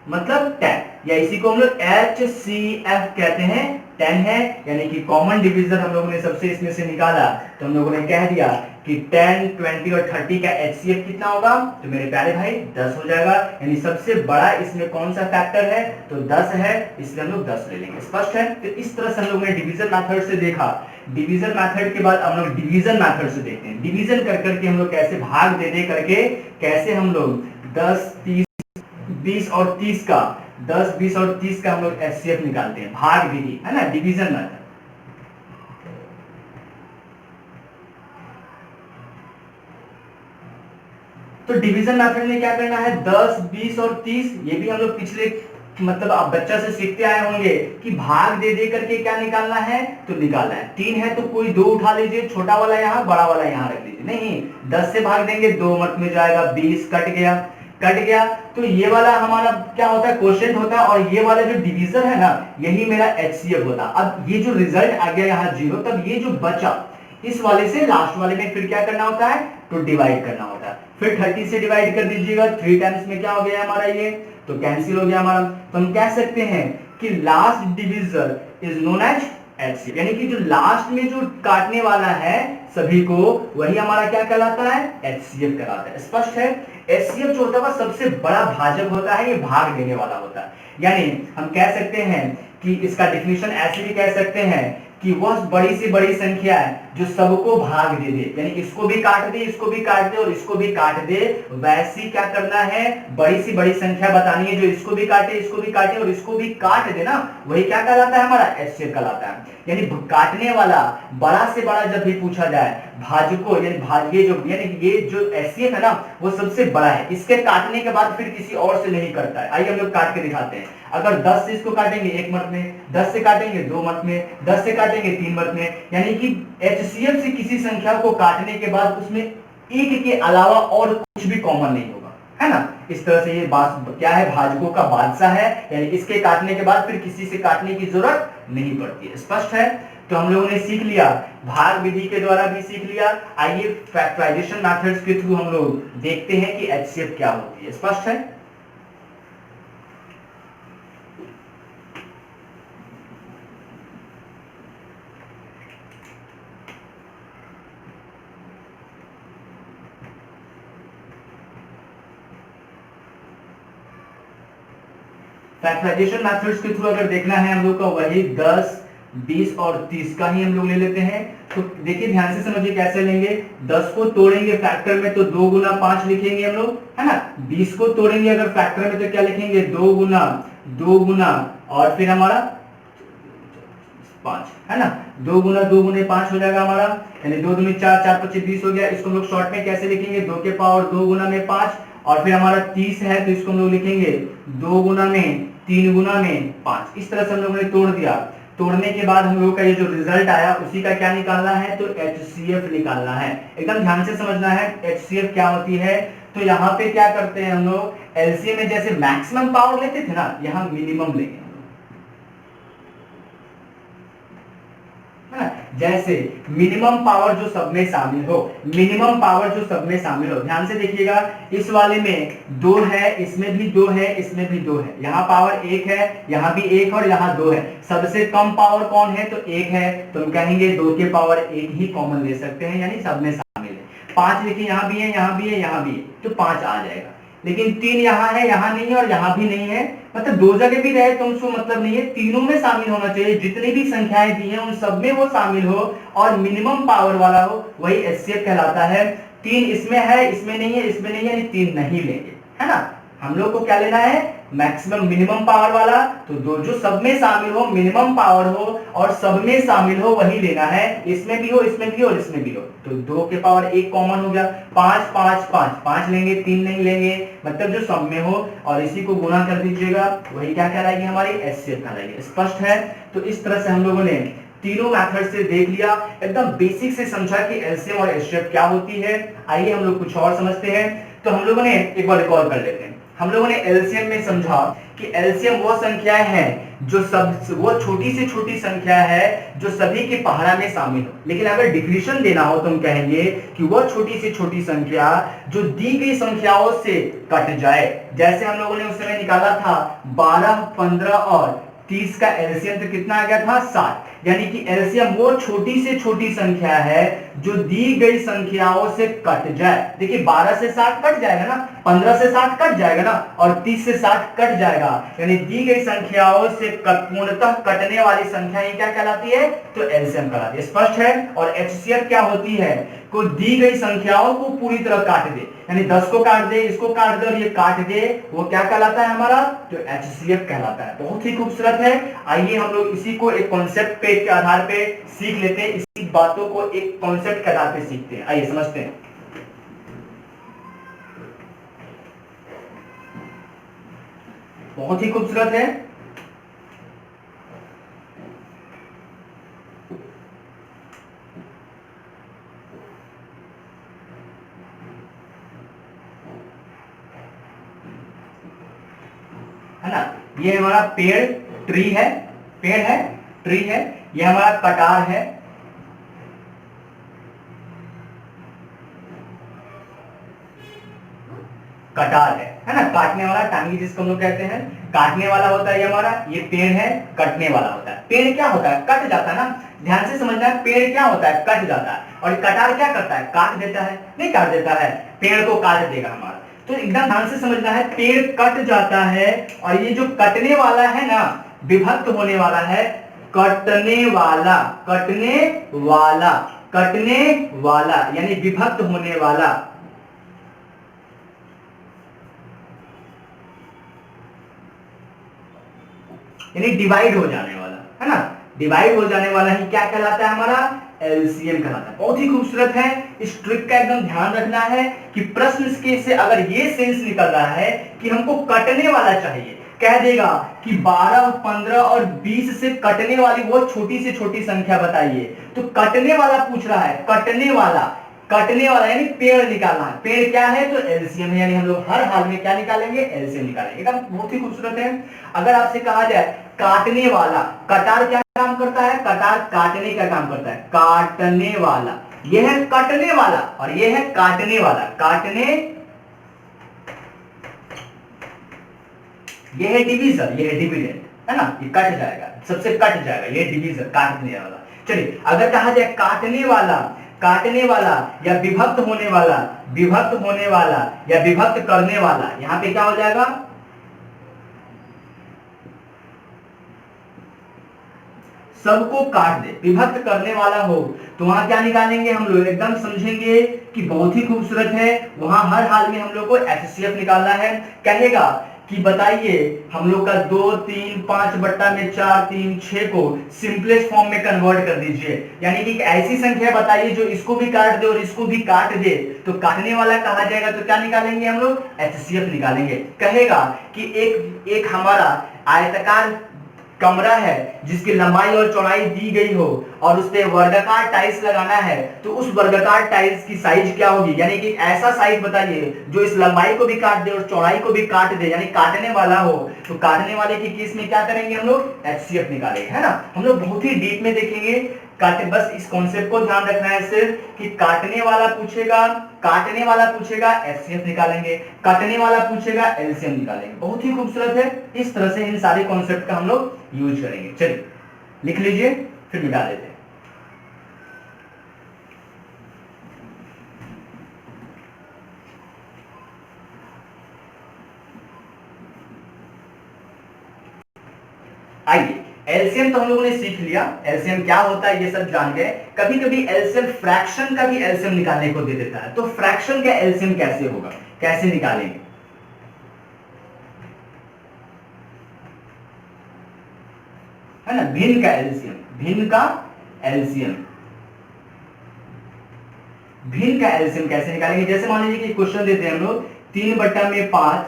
मतलब 10, या इसी को हम लोग HCF कहते हैं, 10 है। यानी कि कॉमन डिवीजर हम लोगों ने सबसे इसमें से निकाला, तो हम लोगों ने कह दिया कि 10, 20 और 30 का HCF कितना होगा, तो मेरे प्यारे भाई 10 हो जाएगा। यानी सबसे बड़ा इसमें कौन सा फैक्टर है, तो 10 है, इसलिए हम लोग 10 ले लेंगे। स्पष्ट है। तो इस तरह से हम लोगों ने डिवीजन मेथड से देखा। डिवीजन मेथड के बाद हम लोग डिवीजन मेथड से देखते हैं। डिवीजन कर करके हम लोग कैसे भाग दे दे करके कैसे हम लोग 10, 30, 20 और 30 का 10, 20 और 30 का हम लोग एचसीएफ निकालते हैं, भाग विधि, है ना, डिवीजन मेथड। तो डिवीजन मेथड में क्या करना है, 10, 20 और 30, ये भी हम लोग पिछले मतलब आप बच्चा से सीखते आए होंगे कि भाग दे दे करके क्या निकालना है, तो निकालना है। 3 है तो कोई 2 उठा लीजिए, छोटा वाला यहाँ, बड़ा वाला यहाँ रख लीजिए। नहीं, 10 से भाग देंगे, 2 मत में जाएगा, 20 कट गया, कट गया। तो ये वाला हमारा क्या होता है, क्वोशिएंट होता है, और ये वाला जो डिवीजर है ना, यही मेरा एचसीएफ होता है। अब ये जो रिजल्ट आ गया यहाँ 0, तब ये जो बचा इस वाले से लास्ट वाले में फिर क्या करना होता है, तो डिवाइड करना होता है। फिर 30 से डिवाइड कर दीजिएगा, 3 टाइम्स में क्या हो गया हमारा, ये तो कैंसिल हो गया हमारा। तो हम कह सकते हैं कि last divisor is known as HCF, यानी कि जो लास्ट में जो काटने वाला है सभी को, वही हमारा क्या कहलाता है, एचसीएफ कहलाता है। स्पष्ट है। एचसीएफ जो होता है सबसे बड़ा भाजक होता है, ये भाग देने वाला होता है। यानी हम कह सकते हैं कि इसका डेफिनेशन ऐसे भी कह सकते हैं कि वह बड़ी से बड़ी संख्या है जो सबको भाग दे दे, यानी इसको भी काट दे, इसको भी काट दे और इसको भी काट दे। वैसी क्या करना है, बड़ी सी बड़ी संख्या बतानी है जो इसको भी काटे, इसको भी काटे और इसको भी काट दे ना, वही क्या कहलाता है, हमारा एचसीएफ कहलाता है। यानी काटने वाला बड़ा से बड़ा जब भी पूछा जाए, भाजको यानी भाज्य जो, यानी ये जो एचसीएफ है ना वो सबसे बड़ा है, इसके काटने के बाद फिर किसी और से नहीं करता है। आइए हम लोग काट के दिखाते हैं। अगर 10 से इसको काटेंगे 1 मत में, 10 से काटेंगे 2 मत में, 10 से काटेंगे 3 मत में, यानी कि एचसीएफ से किसी संख्या को काटने के बाद उसमें एक के अलावा और कुछ भी कॉमन नहीं होगा, है ना। इस तरह से ये बात क्या है, भाजकों का बादशाह है, यानी इसके काटने के बाद फिर किसी से काटने की जरूरत नहीं पड़ती है। स्पष्ट है। तो हम लोगों ने सीख लिया, भाग विधि के द्वारा भी सीख लिया। आइए फैक्टराइजेशन मेथड्स के थ्रू हम लोग देखते हैं कि एचसीएफ क्या होती है। स्पष्ट है। फैक्टराइजेशन मेथड्स के थ्रू अगर देखना है हम लोग का, वही 10, 20 और 30 का ही हम लोग ले लेते हैं। तो देखिए ध्यान से समझिए कैसे लेंगे। 10 को तोड़ेंगे फैक्टर में तो 2 गुना 5 लिखेंगे हम लोग, है ना। 20 को तोड़ेंगे अगर फैक्टर में तो क्या लिखेंगे, 2 गुना और फिर हमारा 5, है ना। 2 गुना 2 गुने 5 हो जाएगा हमारा, यानी 2 दूनी 4, 4 25 20 हो गया। इसको हम लोग शॉर्ट में कैसे लिखेंगे, 2 के पावर 2 गुना में 5 और फिर हमारा 30 है तो इसको हम लोग लिखेंगे 2 गुना में 3 गुना में 5। इस तरह से हम लोगों ने तोड़ दिया। तोड़ने के बाद हम लोगों का ये जो रिजल्ट आया उसी का क्या निकालना है, तो HCF निकालना है। एकदम ध्यान से समझना है HCF क्या होती है। तो यहाँ पे क्या करते हैं हम लोग, एलसीएम में जैसे मैक्सिमम पावर लेते थे ना, यहाँ मिनिमम लेंगे, जैसे मिनिमम पावर जो सब में शामिल हो, मिनिमम पावर जो सब में शामिल हो। ध्यान से देखिएगा, इस वाले में 2 है, इसमें भी 2 है, इसमें भी 2 है, यहाँ पावर 1 है, यहाँ भी 1 और यहाँ 2 है। सबसे कम पावर कौन है, तो 1 है, तो हम कहेंगे 2 के पावर 1 ही कॉमन ले सकते हैं, यानी सब में शामिल है। 5 देखिए यहाँ भी है, यहाँ भी है, यहाँ भी है, तो 5 आ जाएगा। लेकिन 3 यहाँ है, यहाँ नहीं है और यहाँ भी नहीं है, मतलब 2 जगह भी रहे तो उसको मतलब नहीं है, तीनों में शामिल होना चाहिए। जितनी भी संख्याएं दी हैं उन सब में वो शामिल हो और मिनिमम पावर वाला हो, वही एचसीएफ कहलाता है। 3 इसमें है, इसमें नहीं है, इसमें नहीं है, यानी 3 नहीं लेंगे, है ना। हम लोग को क्या लेना है, मैक्सिमम मिनिमम पावर वाला। तो दो जो सब में शामिल हो, मिनिमम पावर हो और सब में शामिल हो, वही लेना है। इसमें भी हो, इसमें भी हो और इसमें भी हो। तो 2 के पावर 1 कॉमन हो गया, 5 5 5 5 लेंगे, 3 नहीं लेंगे, मतलब जो सब में हो, और इसी को गुना कर दीजिएगा, वही क्या कहलाएगी, हमारी एचसीएफ कहलाएगी। स्पष्ट है। तो इस तरह से हम लोगों ने तीनों मेथड से देख लिया, एकदम बेसिक से समझा कि एलसीएम और एचसीएफ क्या होती है। आइए हम लोग कुछ और समझते हैं। तो हम लोगों ने एक बार रिकॉल कर लेते हैं। हम लोगों ने एलसीएम में समझा कि एलसीएम वो संख्याएं हैं जो वो छोटी से छोटी संख्या है जो सभी के पहाड़ा में शामिल हो। लेकिन अगर डिफिनेशन देना हो तो हम कहेंगे कि वो छोटी से छोटी संख्या जो दी गई संख्याओं से कट जाए। जैसे हम लोगों ने उस समय निकाला था 12, 15 और 30 का एलसीएम, तो कितना आ गया था, 7। यानी कि एलसीएम वो छोटी से छोटी संख्या है जो दी गई संख्याओं से कट जाए। देखिए 12 से 7 कट जाएगा ना, 15 से 7 कट जाएगा ना, और 30 से 7 कट जाएगा। यानी दी गई संख्याओं से पूर्णतः कटने वाली संख्या ही क्या कहलाती है, तो एलसीएम कहलाती है। स्पष्ट है। और एचसीएफ क्या होती है, को दी गई संख्याओं को पूरी तरह काट दे, यानी 10 को काट दे, इसको काट दे और ये काट दे, वो क्या कहलाता है हमारा, तो एचसीएफ कहलाता है। बहुत ही खूबसूरत है। आइए हम लोग इसी को एक कॉन्सेप्ट पे के आधार पे सीख लेते हैं, इसी बातों को एक कॉन्सेप्ट के आधार पे सीखते हैं। आइए समझते हैं। बहुत ही खूबसूरत है। है ना, ये हमारा पेड़, ट्री है, पेड़ है, ट्री है। ये हमारा कटार है, कटार है ना, काटने वाला, टांगी जिसको हम लोग कहते हैं, काटने वाला होता है ये हमारा। ये पेड़ है, कटने वाला होता है। पेड़ क्या होता है, कट जाता है ना। ध्यान से समझना है, पेड़ क्या होता है, कट जाता है। और कटार क्या करता है, काट देता है, नहीं काट देता है, पेड़ को काट देगा हमारा। तो एकदम ध्यान से समझना है, पेड़ कट जाता है और ये जो कटने वाला है ना, विभक्त होने वाला है, कटने वाला, कटने वाला, कटने वाला, यानी विभक्त होने वाला, यानी डिवाइड हो जाने वाला, है ना, डिवाइड हो जाने वाला ही क्या कहलाता है, हमारा एलसीएम कहलाता है। बहुत ही खूबसूरत है। इस ट्रिक का एकदम ध्यान रखना है कि प्रश्न के से अगर ये सेंस निकल रहा है कि हमको कटने वाला चाहिए, कह देगा कि 12, 15 और 20 से कटने वाली वो छोटी से छोटी संख्या बताइए, तो कटने वाला पूछ रहा है, कटने वाला, कटने वाला यानी पेड़ निकालना है। पेड़ क्या है, तो एलसीएम है, यानी हम लोग हर हाल में क्या निकालेंगे, एलसीएम निकालेंगे। एकदम बहुत ही खूबसूरत है। अगर आपसे कहा जाए काटने वाला, कटार क्या काम करता है, कटार काटने का काम करता है, काटने वाला। यह है कटने वाला और यह है काटने वाला, काटने, यह है डिवीजर, यह है डिविडेंड, है ना, ये कट जाएगा, सबसे कट जाएगा, यह डिवीजर, काटने वाला। चलिए अगर कहा जाए काटने वाला, काटने वाला या विभक्त होने वाला, विभक्त होने वाला या विभक्त करने वाला, यहां पे क्या हो जाएगा, सबको काट दे, विभक्त करने वाला हो, तो वहां क्या निकालेंगे हम लोग, एकदम समझेंगे कि बहुत ही खूबसूरत है। वहां हर हाल में हम लोग को एचसीएफ निकालना है। कहेगा कि बताइए हम लोग का 2 3 5 बट्टा में 4 3 6 को सिंपलेस्ट फॉर्म में कन्वर्ट कर दीजिए, यानी कि एक ऐसी संख्या बताइए जो इसको भी काट दे और इसको भी काट दे, तो काटने वाला कहा जाएगा, तो क्या निकालेंगे हम लोग, एचसीएफ निकालेंगे। कहेगा कि एक हमारा आयताकार कमरा है जिसकी लंबाई और चौड़ाई दी गई हो और उस पे वर्गाकार टाइल्स लगाना है, तो उस वर्गाकार टाइल्स की साइज क्या होगी, यानी कि ऐसा साइज बताइए जो इस लंबाई को भी काट दे और चौड़ाई को भी काट दे, यानी काटने वाला हो। तो काटने वाले की केस में क्या करेंगे हम लोग, एचसीएफ निकालेंगे, है ना। हम लोग बहुत ही डीप में देखेंगे, काटे, बस इस कॉन्सेप्ट को ध्यान रखना है सिर्फ कि काटने वाला पूछेगा एचसीएफ निकालेंगे, काटने वाला पूछेगा एलसीएम निकालेंगे। बहुत ही खूबसूरत है, इस तरह से इन सारे कॉन्सेप्ट का हम लोग यूज करेंगे। चलिए लिख लीजिए, फिर मिटा देते हैं। आइए, एलसीएम तो हम लोगों ने सीख लिया, एलसीएम क्या होता है ये सब जान गए। कभी कभी एलसीएम फ्रैक्शन का भी एलसीएम निकालने को दे देता है, तो फ्रैक्शन का एलसीएम कैसे होगा, कैसे निकालेंगे, है ना। भिन्न का एलसीएम, कैसे निकालेंगे। जैसे मान लीजिए कि क्वेश्चन देते हैं हम लोग 3 बट्टा में 5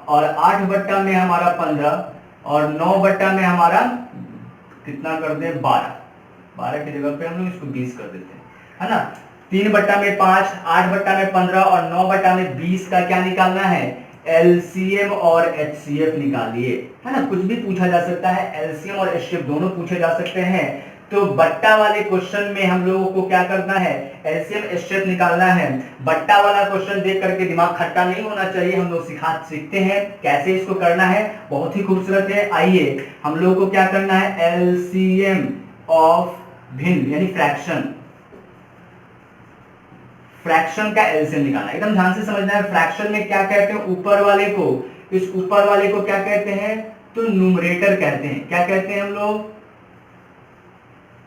और 8 बट्टा में हमारा 15 और 9 बट्टा में हमारा कितना कर दे, 12 की जगह पे हम लोग इसको 20 कर देते हैं, है ना। 3 बट्टा में 5, 8 बट्टा में 15 और 9 बट्टा में 20 का क्या निकालना है, एलसीएम और एचसीएफ निकालिए, है ना। कुछ भी पूछा जा सकता है, एलसीएम और एचसीएफ दोनों पूछे जा सकते हैं। तो बट्टा वाले क्वेश्चन में हम लोगों को क्या करना है, एलसीएम एचसीएफ निकालना है। बट्टा वाला क्वेश्चन देख करके दिमाग खट्टा नहीं होना चाहिए, हम लोग सीखते हैं कैसे इसको करना है, बहुत ही खूबसूरत है। आइए हम लोगों को क्या करना है, एलसीएम ऑफ भिन्न यानी फ्रैक्शन का एलसीएम निकालना है। एकदम ध्यान से समझना है, फ्रैक्शन में क्या कहते हैं, ऊपर वाले को, इस ऊपर वाले को क्या कहते हैं, तो न्यूमरेटर कहते हैं। क्या कहते हैं हम लोग,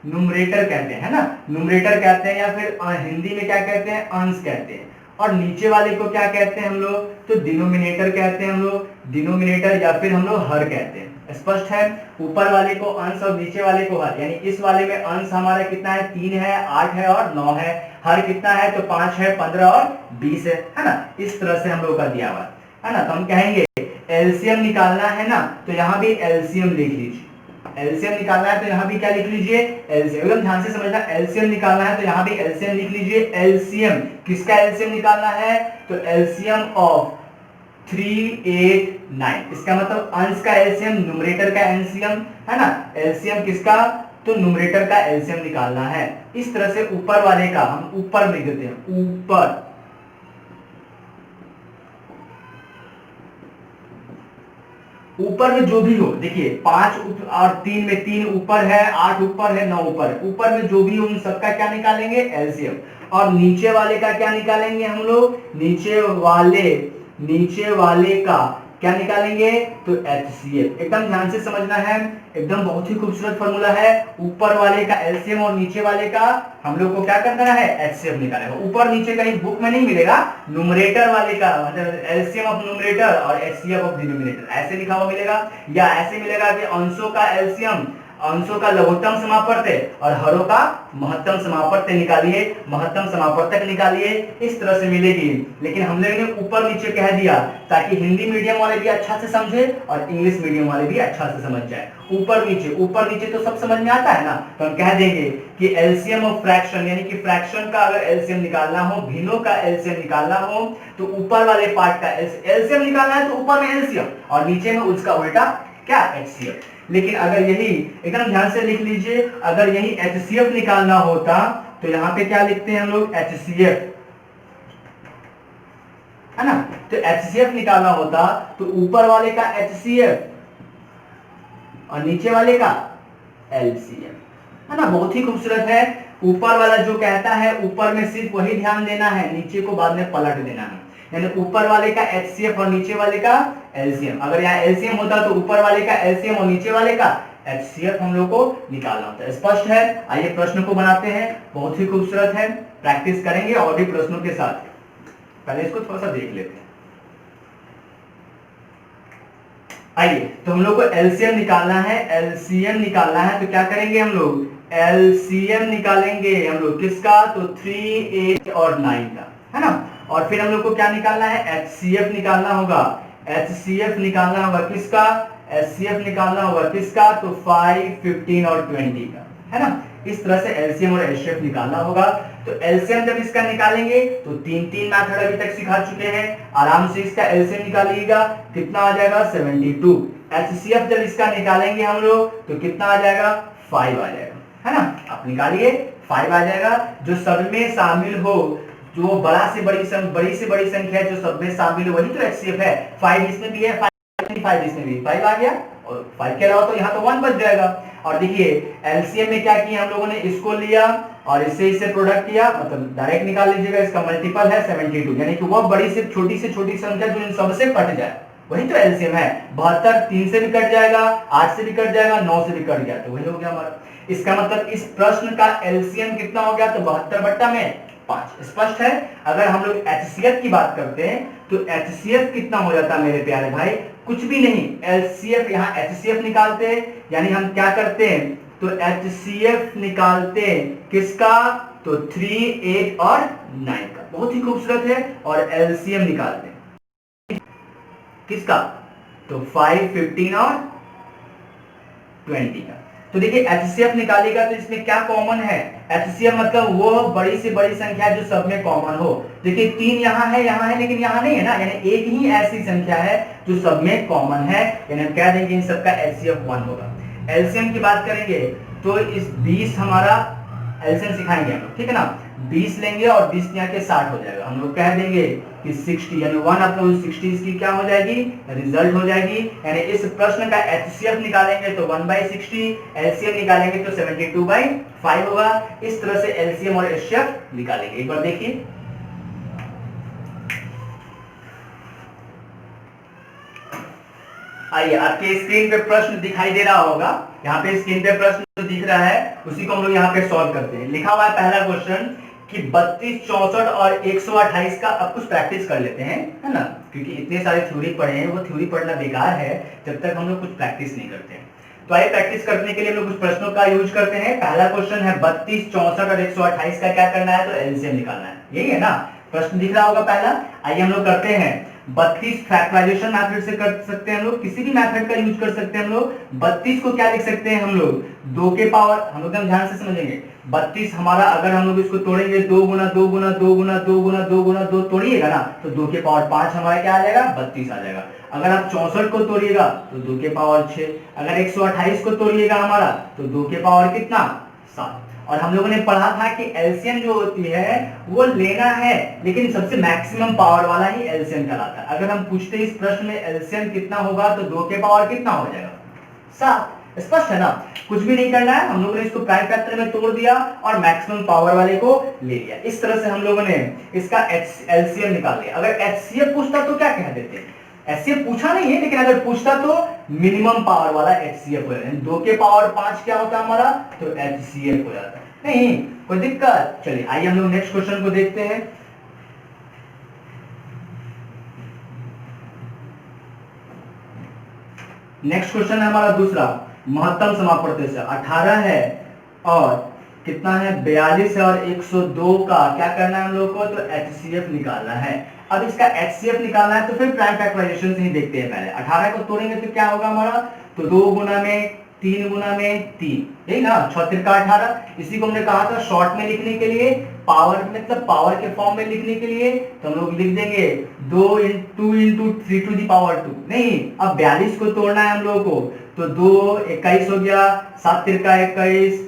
न्यूमरेटर कहते हैं, है ना, न्यूमरेटर कहते हैं, या फिर हिंदी में क्या कहते हैं, अंश कहते हैं। और नीचे वाले को क्या कहते हैं हम लोग, तो डिनोमिनेटर कहते हैं हम लोग, डिनोमिनेटर या फिर हम लोग हर कहते हैं। स्पष्ट है, ऊपर वाले को अंश और नीचे वाले को हर, यानी इस वाले में अंश हमारा कितना है, 3 है, 8 है और 9 है, हर कितना है, तो 5 है, 15 और 20 है ना। इस तरह से हम लोग का दिया हुआ है ना। तो हम कहेंगे एलसीएम निकालना है ना, तो यहाँ भी एलसीएम लिख लीजिए, एलसीएम निकालना है तो यहाँ भी क्या लिख लीजिए, एलसीएम। एकदम ध्यान से समझना, एलसीएम निकालना है तो यहाँ भी एलसीएम लिख लीजिए। एलसीएम किसका एलसीएम निकालना है, तो एलसीएम ऑफ 389, इसका मतलब अंश का एलसीएम, न्यूमरेटर का एलसीएम, है ना। एलसीएम किसका, तो न्यूमरेटर का एलसीएम निकालना है। इस तरह से ऊपर वाले का हम ऊपर लिख देते हैं, ऊपर में जो भी हो, देखिए 5 और 3 में 3 ऊपर है, 8 ऊपर है, 9 ऊपर है, ऊपर में जो भी हो उन सबका क्या निकालेंगे, एलसीएम। और नीचे वाले का क्या निकालेंगे हम लोग, नीचे वाले का क्या निकालेंगे, तो एचसीएफ। एकदम ध्यान से समझना है, एकदम बहुत ही खूबसूरत फॉर्मूला है। ऊपर वाले का एलसीएम और नीचे वाले का हम लोग को क्या करना है, एचसीएफ निकालेगा। ऊपर नीचे कहीं बुक में नहीं मिलेगा, न्यूमरेटर वाले का मतलब एलसीएम ऑफ न्यूमरेटर और एचसीएफ ऑफ डिनोमिनेटर ऐसे लिखा हुआ मिलेगा, या ऐसे मिलेगा कि अंशों का एलसीएम, अंशों का लघुत्तम समापवर्त और हरों का महत्तम समापवर्त निकालिए, महत्तम समापवर्तक निकालिए, इस तरह से मिलेगी। लेकिन हम लोगों ने ऊपर नीचे कह दिया ताकि हिंदी मीडियम वाले भी अच्छा से समझे और इंग्लिश मीडियम वाले भी अच्छा से समझ जाए। ऊपर नीचे तो सब समझ में आता है ना, तो हम कह देंगे कि एलसीएम ऑफ फ्रैक्शन, यानी कि फ्रैक्शन का अगर एलसीएम निकालना हो, भिन्नों का एलसीएम निकालना हो, तो ऊपर वाले पार्ट का एलसीएम निकालना है तो ऊपर में एलसीएम और नीचे में उसका उल्टा क्या, एचसीएफ। लेकिन अगर यही एकदम ध्यान से लिख लीजिए, अगर यही एचसीएफ निकालना होता तो यहाँ पे क्या लिखते हैं हम लोग, एचसीएफ, है ना। तो एचसीएफ निकालना होता तो ऊपर वाले का एचसीएफ और नीचे वाले का एलसीएम, है ना। बहुत ही खूबसूरत है। ऊपर वाला जो कहता है ऊपर में सिर्फ वही ध्यान देना है, नीचे को बाद में पलट देना है, यानी ऊपर वाले का एचसीएफ और नीचे वाले का एलसीएम। अगर यहाँ एलसीएम होता तो ऊपर वाले का एलसीएम और नीचे वाले का एचसीएफ हम लोग को निकालना होता है। स्पष्ट है। आइए प्रश्न को बनाते हैं, बहुत ही खूबसूरत है, प्रैक्टिस करेंगे और भी प्रश्नों के साथ। पहले इसको थोड़ा सा देख लेते हैं। आइए, तो हम लोग को एलसीएम निकालना है, एलसीएम निकालना है, तो क्या करेंगे हम लोग, एलसीएम निकालेंगे हम लोग किसका, तो 3, 8 और 9 का, है ना। और फिर हम लोग को क्या निकालना है, एचसीएफ निकालना होगा, एचसीएफ निकालना होगा किसका, एचसीएफ निकालना होगा किसका, तो 5, 15 और 20 का, है ना। इस तरह से एलसीएम और एचसीएफ निकालना होगा। तो एलसीएम जब इसका निकालेंगे तो तीन मेथड अभी तक सिखा चुके हैं, आराम से इसका एलसीएम निकालिएगा, कितना आ जाएगा 72। एचसीएफ जब इसका निकालेंगे हम लोग तो कितना आ जाएगा, 5 आ जाएगा, है ना। आप निकालिए, 5 आ जाएगा। जो सब में शामिल हो, जो बड़ी से बड़ी संख्या है जो सब में शामिल हो, वही तो एचसीएफ है। 5 इसमें भी है, 5 इसमें भी, 5 आ गया, और 5 के अलावा तो यहाँ तो 1 बच जाएगा। और देखिए एलसीएम में क्या किया हम लोगों ने, इसको लिया और इससे प्रोडक्ट किया, मतलब डायरेक्ट निकाल लीजिएगा, इसका मल्टीपल है 72, यानी कि वो बड़ी से छोटी संख्या जो इन सबसे कट जाए, वही तो एलसीएम है। 72 3 से भी कट जाएगा, 8 से भी कट जाएगा, 9 से भी कट गया, तो वही हो गया हमारा। इसका मतलब इस प्रश्न का एलसीएम कितना हो गया, तो 72/5। स्पष्ट है। अगर हम लोग एचसीएफ की बात करते हैं तो एचसीएफ कितना हो जाता है मेरे प्यारे भाई, कुछ भी नहीं, एलसीएफ, यहाँ एचसीएफ निकालते हैं, यानी हम क्या करते हैं, तो एचसीएफ निकालते हैं किसका, तो 3, 8 और 9 का, बहुत ही खूबसूरत है। और एलसीएम निकालते हैं किसका, तो 5, 15 और 20 का। तो देखिए एचसीएफ निकालेगा तो इसमें क्या कॉमन है, एचसीएफ मतलब वो बड़ी से बड़ी संख्या जो सब में कॉमन हो। देखिए 3 यहाँ है लेकिन यहाँ नहीं है ना, यानी एक ही ऐसी संख्या है जो सब में कॉमन है, यानी हम कह देंगे इन सबका एचसीएफ 1 होगा। एलसीएम की बात करेंगे तो इस 20 हमारा एलसीएम सिखाएंगे हम लोग, ठीक है ना। 20 लेंगे और 20 यहाँ के 60 हो जाएगा, हम लोग कह देंगे कि 60, यानी 1/60 इसकी क्या हो जाएगी, रिजल्ट हो जाएगी। यानी इस प्रश्न का एचसीएफ निकालेंगे तो 1/60, एलसीएम निकालेंगे तो 72/5 होगा। इस तरह से एलसीएम और एचसीएफ निकालेंगे। एक बार देखिए, आइए आपके स्क्रीन पे प्रश्न दिखाई दे रहा होगा, यहाँ पे स्क्रीन पे प्रश्न जो दिख रहा है उसी को हम लोग यहाँ पे सॉल्व करते हैं। लिखा हुआ है पहला क्वेश्चन कि 32, 64 और 128 का अब कुछ प्रैक्टिस कर लेते हैं, है ना, क्योंकि इतने सारे थ्योरी पढ़े हैं, वो थ्योरी पढ़ना बेकार है जब तक हम लोग कुछ प्रैक्टिस नहीं करते हैं। तो आइए प्रैक्टिस करने के लिए हम लोग कुछ प्रश्नों का यूज करते हैं। पहला क्वेश्चन है 32, 64 और 128 का क्या करना है, तो एलसीएम निकालना है, यही है ना, प्रश्न दिख रहा होगा पहला। आइए हम लोग करते हैं। 32 फैक्टराइजेशन मेथड से कर सकते हैं हम लोग, किसी भी मेथड का यूज कर सकते हैं हम लोग। 32 को क्या लिख सकते हैं हम लोग, 2 के पावर, हम लोग एकदम ध्यान से समझेंगे। 32 हमारा अगर हम लोग इसको तोड़ेंगे 2 गुना 2 गुना 2 गुना 2 गुना 2 गुना 2 तोड़िएगा ना, तो 2 के पावर 5 हमारा क्या आ जाएगा, 32 आ जाएगा। अगर आप 64 को तोड़िएगा तो 2 के पावर 6, अगर 128 को तोड़िएगा हमारा तो 2 के पावर कितना, 7। और हम लोगों ने पढ़ा था कि एलसीएम जो होती है वो लेना है, लेकिन सबसे मैक्सिमम पावर वाला ही एलसीएम कहलाता है। अगर हम पूछते हैं इस प्रश्न में एलसीएम कितना होगा, तो 2 के पावर कितना हो जाएगा, 7। स्पष्ट है ना, कुछ भी नहीं करना है, हम लोगों ने इसको प्राइम फैक्टर में तोड़ दिया और मैक्सिमम पावर वाले को ले लिया। इस तरह से हम लोगों ने इसका एलसीएम निकाल लिया। अगर एचसीएफ पूछता तो क्या कह देते, एचसीएफ पूछा नहीं है, लेकिन अगर पूछता तो मिनिमम पावर वाला एचसीएफ हो जाता है। 2 के पावर 5 क्या होता है हमारा, तो एचसीएफ हो जाता है। नहीं कोई दिक्कत। चलिए आइए हम लोग नेक्स्ट क्वेश्चन को देखते हैं। नेक्स्ट क्वेश्चन है हमारा दूसरा, महत्तम समापवर्ती से 18 है और कितना है, 42 है और 102 का क्या करना है हम लोग को, तो एचसीएफ निकालना है। अब इसका एचसीएफ निकालना है तो फिर प्राइम फैक्टराइजेशन से ही देखते हैं। पहले 18 को तोड़ेंगे तो क्या होगा हमारा, तो 2 गुना में 3 गुना में 3, यही ना, 6 का 18। इसी को हमने कहा था शॉर्ट में लिखने के लिए, पावर मतलब पावर के फॉर्म में लिखने के लिए, तो हम लोग लिख देंगे 2 इंटू 3 टू दी पावर 2। नहीं, अब 42 को तोड़ना है हम लोगों को, तो 2 21 हो गया, 7 का 21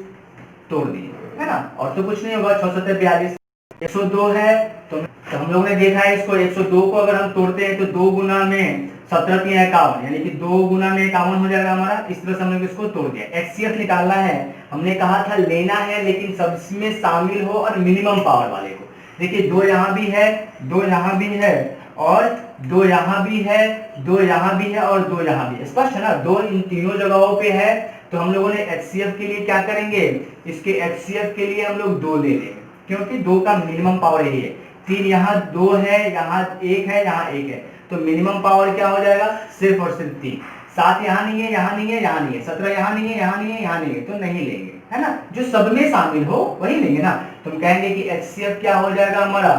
तोड़ दिए, है ना, और तो कुछ नहीं होगा। 6 7 42, 102 है, तो हम लोगों ने देखा है इसको 102 को अगर हम तोड़ते हैं तो 2 गुना में 17 3 51, यानी कि 2 गुना में 51 हो जाएगा हमारा। इस तरह से हम लोग इसको तोड़ दिया। एचसीएफ निकालना है, हमने कहा था लेना है, लेकिन सबमें शामिल हो और मिनिमम पावर वाले को। देखिए 2 यहाँ भी है, 2 यहाँ भी है और 2 यहाँ भी है, 2 यहाँ भी है और 2 यहाँ भी है। स्पष्ट है ना, 2 इन तीनों जगहों पे है। तो हम लोगों ने एचसीएफ के लिए क्या करेंगे, इसके एचसीएफ के लिए हम लोग 2 ले लेंगे, क्योंकि 2 का मिनिमम पावर यही है। 3 यहाँ 2 है, यहाँ 1 है, यहाँ 1 है, तो मिनिमम पावर क्या हो जाएगा, सिर्फ और सिर्फ 3। 7 यहाँ नहीं है, यहाँ नहीं है, यहाँ नहीं है, 17 यहाँ नहीं है, यहाँ नहीं है, यहाँ नहीं है, तो नहीं लेंगे, है ना। जो सब में शामिल हो वही लेंगे ना। तो हम कहेंगे कि HCF क्या हो जाएगा हमारा,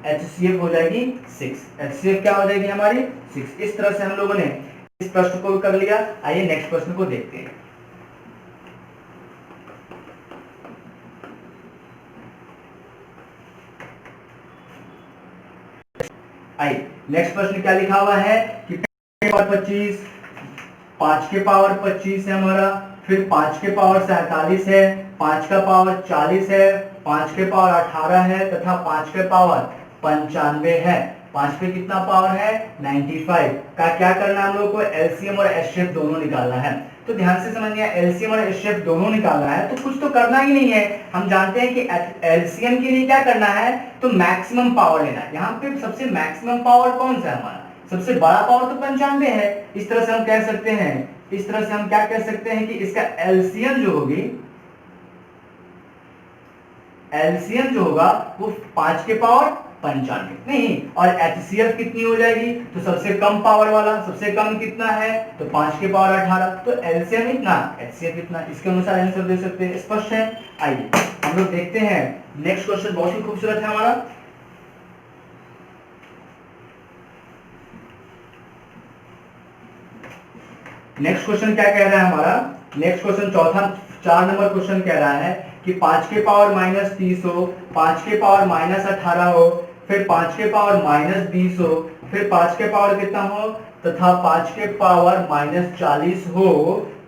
HCF हो जाएगी 6। HCF क्या हो जाएगी हमारी 6। इस तरह से हम लोगों ने इस प्रश्न को कर लिया। आइए नेक्स्ट प्रश्न को देखते हैं। आइए नेक्स्ट प्रश्न क्या लिखा हुआ है कि 25, 5 के पावर 25 है हमारा, फिर 5 के पावर 47 है, 5 का पावर 40 है, 5 के पावर 18 है तथा 5 के पावर 95 है। 5 पे कितना पावर है 95 का क्या करना है हम लोग को, एलसीएम और एचसीएफ दोनों निकालना है। तो ध्यान से समझिए, एलसीएम और एचसीएफ दोनों निकालना है तो कुछ तो करना ही नहीं है। हम जानते हैं कि एलसीएम के लिए क्या करना है, तो मैक्सिमम पावर लेना है। यहाँ पे सबसे मैक्सिमम पावर कौन सा है हमारा, सबसे बड़ा पावर तो 95 है। इस तरह से हम कह सकते हैं, इस तरह से हम क्या कह सकते हैं कि इसका एलसीएम जो होगी, एलसीएम जो होगा वो 5 के पावर 95 नहीं, और एचसीएफ कितनी हो जाएगी, तो सबसे कम पावर वाला, सबसे कम कितना है तो 5 के पावर 18, तो एलसीएम इतना, एचसीएफ इतना। इसके अनुसार आंसर दे सकते हैं। स्पष्ट है। आइए हम लोग देखते हैं नेक्स्ट क्वेश्चन, बहुत ही खूबसूरत है हमारा। नेक्स्ट क्वेश्चन क्या कह रहा है हमारा, नेक्स्ट क्वेश्चन चौथा 4 नंबर क्वेश्चन कह रहा है कि 5 के पावर -30 हो, 5 के पावर -18 हो, फिर 5 के पावर -20 हो, फिर 5 के पावर कितना हो तथा 5 के पावर -40 हो,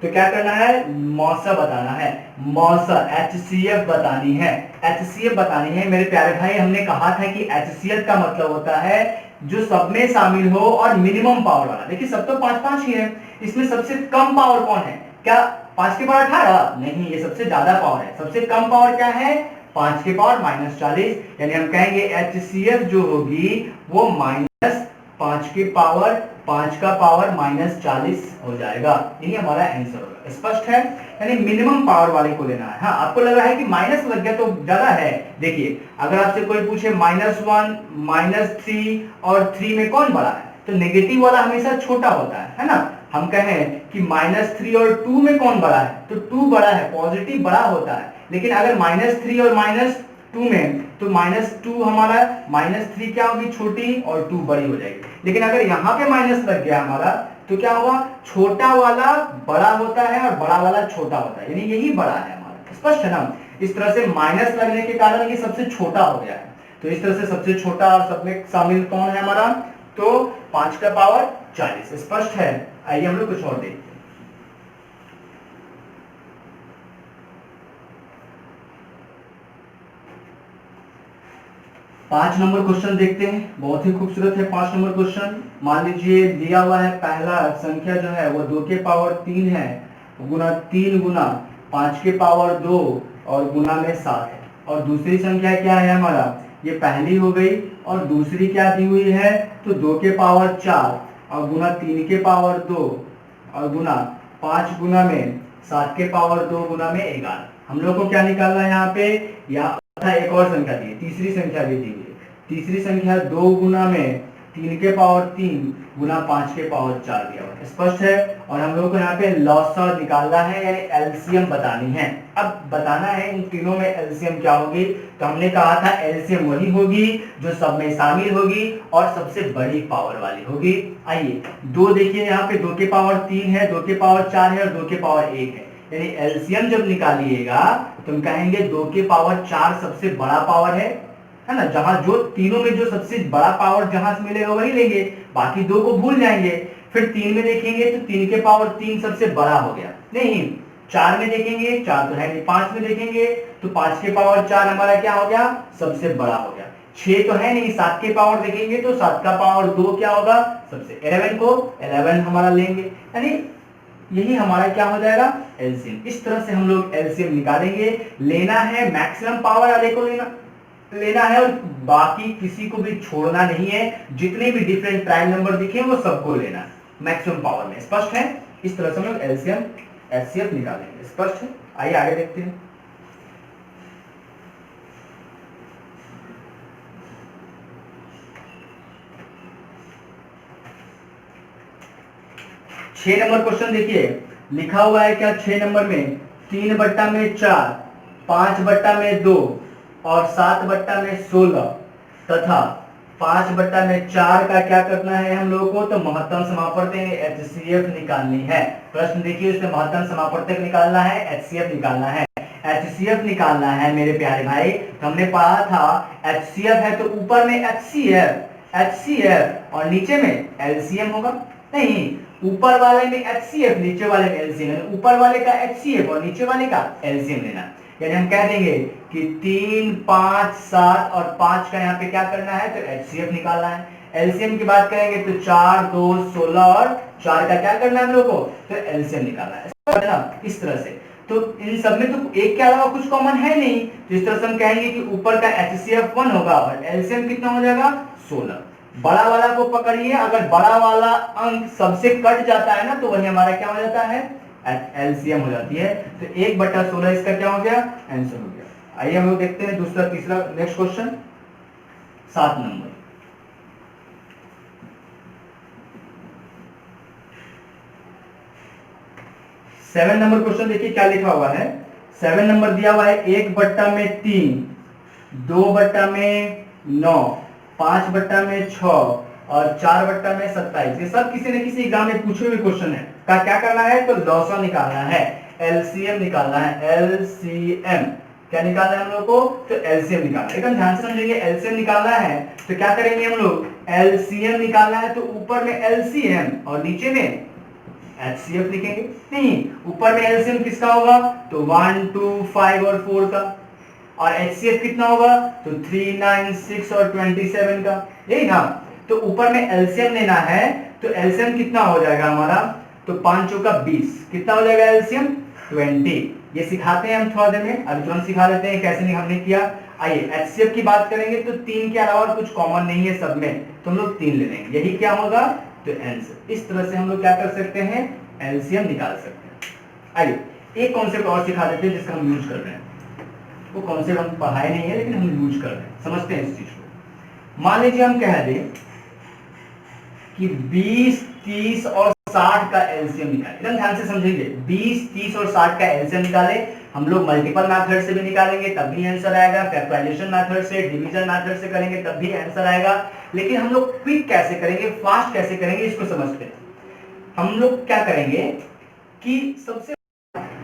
तो क्या करना है, मौसा बताना है। मौसा HCF बतानी है, HCF बतानी है मेरे प्यारे भाई। हमने कहा था कि HCF का मतलब होता है जो सब में शामिल हो और मिनिमम पावर वाला। देखिए सब तो 5-5 ही है, इसमें सबसे कम पावर कौन है, क्या 5 के पावर 18 नहीं, ये सबसे ज्यादा पावर है। सबसे कम पावर क्या है, 5 के पावर -40, यानी हम कहेंगे HCF जो होगी वो -5 के पावर 5 का पावर -40 हो जाएगा। यही हमारा आंसर होगा। स्पष्ट है, यानी मिनिमम पावर वाले को लेना है। हाँ आपको लग रहा है कि माइनस लग गया तो ज्यादा है, देखिए अगर आपसे कोई पूछे -1 -3 और 3 में कौन बड़ा है, तो नेगेटिव वाला हमेशा छोटा होता है ना। हम कहें कि -3 और 2 में कौन बड़ा है, तो 2 बड़ा है, पॉजिटिव बड़ा होता है। लेकिन अगर -3 और -2 में, तो -2 हमारा, -3 क्या होगी छोटी और 2 बड़ी हो जाएगी। लेकिन अगर यहाँ पे माइनस लग गया हमारा, तो क्या होगा, छोटा वाला बड़ा होता है और बड़ा वाला छोटा होता है, यानी यही बड़ा है हमारा। स्पष्ट है ना। इस तरह से माइनस लगने के कारण ये सबसे छोटा हो गया है। तो इस तरह से सबसे छोटा और सब में शामिल कौन है हमारा, तो 5 का पावर 40। स्पष्ट है। आइए हम लोग कुछ और देखते हैं। 5 नंबर क्वेश्चन देखते हैं, बहुत ही खूबसूरत है 5 नंबर क्वेश्चन। मान लीजिए दिया हुआ है पहला संख्या जो है वो 2 के पावर 3 है, गुना 3 गुना 5 के पावर 2 और गुना में 7 है। और दूसरी संख्या क्या है हमारा, ये पहली हो गई, और दूसरी क्या दी हुई है, तो 2 के पावर 4 और गुना 3 के पावर 2 और गुना 5 गुना में 7 के पावर 2 गुना में 11। हम लोग को क्या निकालना है यहाँ पे, या एक और संख्या दी, तीसरी संख्या भी दी हुई है। तीसरी संख्या 2 गुना में 3 के पावर 3 गुना 5 के पावर 4 दिया हुआ है। स्पष्ट है। और हम लोग को यहाँ पे लॉसा निकालना है, यानी एलसीएम बतानी है। अब बताना है इन तीनों में एलसीएम क्या होगी, तो हमने कहा था एलसीएम वही होगी जो सब में शामिल होगी और सबसे बड़ी पावर वाली होगी। आइए 2 देखिए, यहाँ पे 2 के पावर 3 है, 2 के पावर 4 है और 2 के पावर 1 है। यानी एलसीएम जब निकालिएगा तो हम कहेंगे 2 के पावर 4 सबसे बड़ा पावर है ना। जहां जो तीनों में जो सबसे बड़ा पावर जहां से मिलेगा वही लेंगे, बाकी 2 को भूल जाएंगे। फिर 3 में देखेंगे तो 3 के पावर 3 सबसे बड़ा हो गया, नहीं 4 में देखेंगे, 4 तो है नहीं, 5 में देखेंगे तो 5 के पावर 4 हमारा क्या हो गया, सबसे बड़ा हो गया। 6 तो है नहीं, 7 के पावर देखेंगे तो 7 का पावर 2 क्या होगा सबसे, 11 को 11 हमारा लेंगे, यानी यही हमारा क्या हो जाएगा एलसीएम। इस तरह से हम लोग एलसीएम निकालेंगे। लेना है मैक्सिमम पावर वाले को लेना है और बाकी किसी को भी छोड़ना नहीं है। जितने भी डिफरेंट प्राइम नंबर दिखे वो सबको लेना है मैक्सिमम पावर में। स्पष्ट है। इस तरह से हम लोग एलसीएम एचसीएफ निकालेंगे। स्पष्ट है। आइए आगे देखते हैं। 6 नंबर क्वेश्चन देखिए, लिखा हुआ है क्या 6 नंबर में 3/4, 5/2 और 7/16 तथा 5/4 का क्या करना है हम लोगों को, तो महत्तम समापवर्तक HCF निकालनी है। प्रश्न देखिए, उसमें महत्तम समापवर्तक निकालना है, HCF निकालना है। HCF निकालना है मेरे प्यारे भाई, तो हमने पढ़ा था HCF है तो ऊपर में HCF और नीचे में LCM होगा। नहीं, ऊपर वाले में HCF, नीचे वाले में LCM, ऊपर वाले का HCF और नीचे वाले का LCM लेना। यानी हम कह देंगे कि 3, 5, 7 और 5 का यहाँ पे क्या करना है, तो HCF निकालना है। LCM की बात करेंगे तो 4, 2, 16 और 4 का क्या करना है हम लोग को, तो LCM निकालना है ना, इस तरह से। तो इन सब में तो एक के अलावा कुछ कॉमन है नहीं, तो इस तरह से हम कहेंगे कि ऊपर का HCF 1 होगा और LCM कितना हो जाएगा, 16। बड़ा वाला को पकड़िए, अगर बड़ा वाला अंक सबसे कट जाता है ना तो वही हमारा क्या हो जाता है, LCM हो जाती है। तो 1/16 इसका क्या हो गया, आंसर हो गया। आइए हम लोग देखते हैं दूसरा तीसरा next question 7 number. Seven number question देखिए क्या लिखा हुआ है। 7 नंबर दिया हुआ है 1/3, 2/9, 5/6 और 4/27। ये सब किसी न किसी एग्जाम में पूछे हुए क्वेश्चन है। का क्या करना है, तो लॉसा निकालना है, LCM निकालना है। LCM क्या निकालना है हम लोग को, तो LCM निकालना है। एकदम ध्यान से समझेंगे, LCM निकालना है तो क्या करेंगे हम लोग, LCM निकालना है तो ऊपर में LCM और नीचे में HCF लिखेंगे। नहीं, ऊपर में LCM किसका होगा, तो 1, 2, 5 और 4 का, और HCF कितना होगा, तो 3, 9, 6 और 27 का, यही ना। तो ऊपर में LCM लेना है तो LCM कितना हो जाएगा हमारा, तो 5 चौका 20, कितना हो जाएगा LCM 20। ये सिखाते हैं हम थोड़ा देर में, अभी तुरंत सिखा देते हैं कैसे नहीं हमने किया। आइए HCF की बात करेंगे तो 3 के अलावा कुछ कॉमन नहीं है सब में, तो हम लोग 3 ले लेंगे, यही क्या होगा, तो आंसर। इस तरह से हम लोग क्या कर सकते हैं, LCM निकाल सकते हैं। आइए एक कॉन्सेप्ट और सिखा देते हैं जिसका हम यूज कर रहे हैं। वो कॉन्सेप्ट हम पढ़ाए नहीं है लेकिन हम यूज कर रहे हैं, समझते हैं इस चीज को। मान लीजिए हम कह दें कि 20, 30 और 60 का LCM निकाले। एकदम ध्यान से समझेंगे, 20, 30 और 60 का LCM निकाले। हम लोग मल्टीपल मेथड से भी निकालेंगे तब भी आंसर आएगा, फैक्टराइजेशन मेथड से, डिवीजन मेथड से करेंगे तब भी आंसर आएगा। लेकिन हम लोग क्विक कैसे करेंगे, फास्ट कैसे करेंगे, इसको समझते हैं। हम लोग क्या करेंगे कि सबसे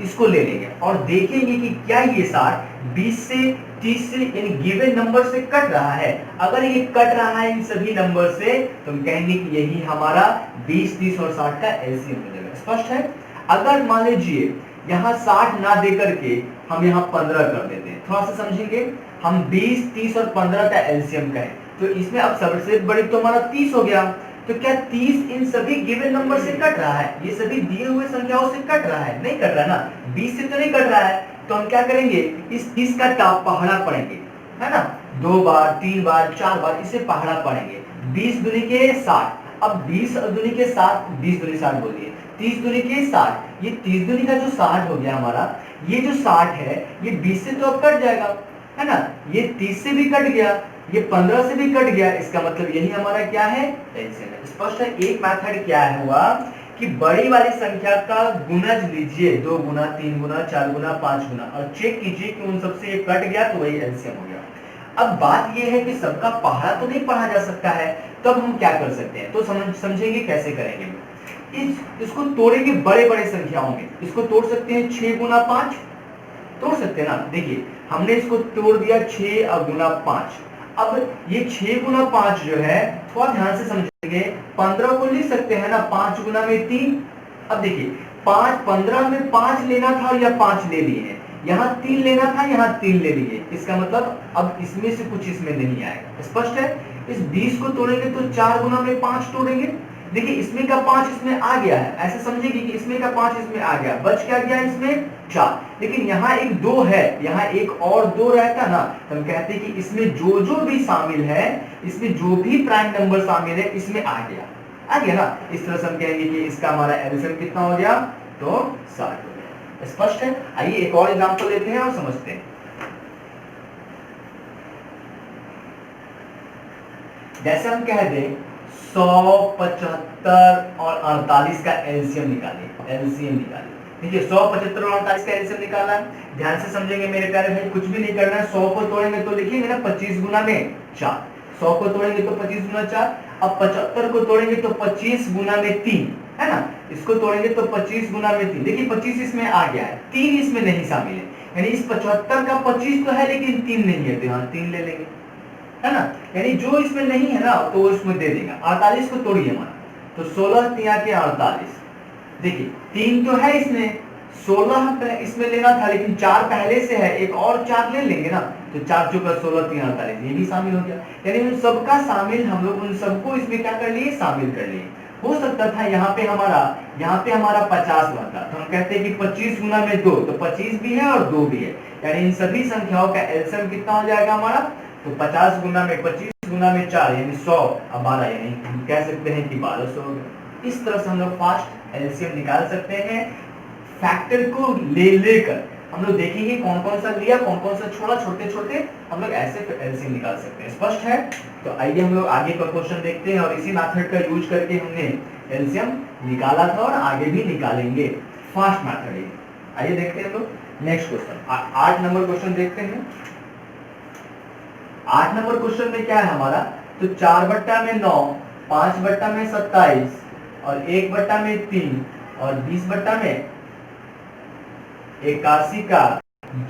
इसको ले लेंगे और देखेंगे कि क्या ये 60 20 से 30 से इन गिवन नंबर से कट रहा है। अगर ये कट रहा है इन सभी नंबर से तो हम कहेंगे कि यही हमारा 20, 30 और 60 का LCM हो जाएगा। स्पष्ट है। अगर मान लीजिए यहाँ 60 ना दे करके हम यहाँ 15 कर देते हैं, थोड़ा सा समझेंगे। हम 20, 30 और 15 का LCM कहें तो इसमें अब सबसे बड़ी तो हमारा 30 हो गया। तो क्या 30 इन सभी गिवन नंबर से कट रहा है, ये सभी दिए हुए संख्याओं से कट रहा है, नहीं कट रहा है ना, 20 से तो नहीं कट रहा है। तो हम क्या करेंगे, इस 30 का टाप पहाड़ा पढ़ेंगे, है ना, 2 बार 3 बार 4 बार इसे पहाड़ा पढ़ेंगे। 20 दूनी के 60, अब 20 दूनी के 60, 20 दूनी 60 बोल दिए, 30 दूनी के 60, ये 30 दूनी का जो 60 हो गया हमारा, ये जो 60 है ये 20 से तो अब कट जाएगा, है ना, ये 30 से भी कट गया, ये 15 से भी कट गया। इसका मतलब यही हमारा क्या है, LCM है। स्पष्ट है। एक मेथड क्या है हुआ कि बड़ी वाली संख्या का गुणज लीजिए, 2 गुना 3 गुना 4 गुना 5 गुना, और चेक कीजिए कि उन सबसे ये कट गया तो वही LCM हो गया। अब बात ये है कि सबका पहाड़ा तो नहीं पढ़ा जा सकता है, तो अब हम क्या कर सकते हैं, तो समझेंगे कैसे करेंगे। इसको तोड़ेंगे बड़े बड़े संख्याओं में। इसको तोड़ सकते हैं 6 गुना 5, तोड़ सकते हैं ना। देखिए हमने इसको तोड़ दिया 6 गुना 5। अब ये 6 गुना 5 जो है, थोड़ा ध्यान से समझेंगे, 15 को लिख सकते हैं ना, 5 गुना में 3। अब देखिए 15 में 5 लेना था या 5 ले लिए हैं, यहाँ 3 लेना था, यहाँ 3 ले लिए। इसका मतलब अब इसमें से कुछ इसमें नहीं आएगा। स्पष्ट है। इस 20 को तोड़ेंगे तो 4 गुना में 5 तोड़ेंगे। देखिए इसमें का 5 इसमें आ गया है, ऐसे समझेगी कि इसमें का 5 इसमें आ गया, बच क्या गया इसमें 4। लेकिन यहाँ एक 2 है, यहाँ एक और 2 रहता ना, तो हम कहते हैं कि इसमें जो जो भी शामिल है, इसमें जो भी प्राइम नंबर शामिल है, इसमें आ गया ना। इस तरह से हम कहेंगे कि इसका हमारा LCM कितना हो गया, तो 60 हो गया। स्पष्ट है। आइए एक और एग्जांपल लेते हैं और समझते हैं। जैसे हम कह दें 175 और 48 का एलसीएम निकालिए, एलसीएम निकालिए। देखिए 175 और 48 का एलसीएम निकालना है, ध्यान से समझेंगे मेरे प्यारे भाई, कुछ भी नहीं करना है। 100 को तोड़ेंगे तो लिखेंगे ना 25 गुना में 4, 100 को तोड़ेंगे तो 25 गुना 4। अब 75 को तोड़ेंगे तो 25 गुना में 3, है ना, इसको तोड़ेंगे तो 25 गुना में 3। देखिए 25 इसमें आ गया है, 3 इसमें नहीं शामिल है, यानी इस 75 का 25 तो है लेकिन 3 नहीं है, तो यहाँ 3 ले लेंगे, है ना, यानी जो इसमें नहीं है ना तो वो इसमें दे देगा। 48 को तोड़िए हमारा, तो 16 तिया के 48। देखिए 3 तो है इसमें, 16 इसमें लेना था लेकिन 4 पहले से है, एक और 4 ले लेंगे ना, तो 4 चौका 16 तिया 48, ये भी शामिल हो गया। यानी उन सबका शामिल, हम लोग उन सबको इसमें क्या कर लिए, शामिल कर लिए। हो सकता था यहाँ पे हमारा 50 बनता, तो हम कहते हैं कि 25 गुना में 2, तो 25 भी है और 2 भी है, यानी इन सभी संख्याओं का एलसीएम कितना हो जाएगा हमारा, तो 50 गुना में 25 गुना में 4 यानी 100 और 12, यानी हम कह सकते हैं कि 1200 हो गया। इस तरह से हम लोग फास्ट एलसीएम निकाल सकते हैं। फैक्टर को ले लेकर हम लोग देखेंगे कौन कौन सा लिया कौन कौन सा छोड़ा, छोटे छोटे हम लोग ऐसे एलसीएम निकाल सकते हैं। स्पष्ट है? तो आइए हम लोग आगे का क्वेश्चन देखते हैं, और इसी मेथड का यूज करके हमने एलसीएम निकाला था और आगे भी निकालेंगे, फास्ट मेथड है। आइए देखते हैं हम लोग नेक्स्ट क्वेश्चन, 8 नंबर क्वेश्चन देखते हैं। 8 नंबर क्वेश्चन में क्या है हमारा, तो 4 बट्टा में 9, 5 बट्टा में 27 और 1 बट्टा में 3 और 20 बट्टा में 81 का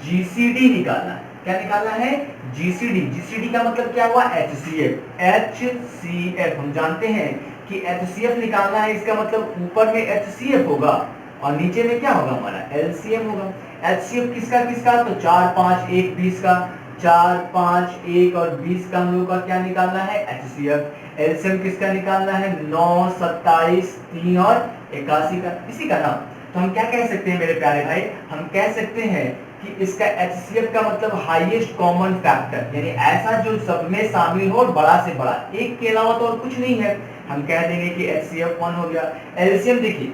जीसीडी निकालना है। क्या निकालना है? जीसीडी। जीसीडी का मतलब क्या हुआ? एचसीएफ। एचसीएफ हम जानते हैं कि एचसीएफ निकालना है, इसका मतलब ऊपर में एचसीएफ होगा और नीचे में क्या होगा हमारा, एलसीएम होगा। एचसीएफ किसका किसका, तो 4 5 1 20 का, 4 5 1 और 20 का हम लोग का क्या निकालना है, एचसीएफ। एलसीएम किसका निकालना है, 9 27 3 और 81 का, इसी का नाम। तो हम क्या कह सकते हैं मेरे प्यारे भाई, हम कह सकते हैं कि इसका एचसीएफ का मतलब हाईएस्ट कॉमन फैक्टर, यानी ऐसा जो सब में शामिल हो और बड़ा से बड़ा, एक के अलावा तो और कुछ नहीं है। हम कह देंगे कि एचसीएफ 1 हो गया। एलसीएम देखिए,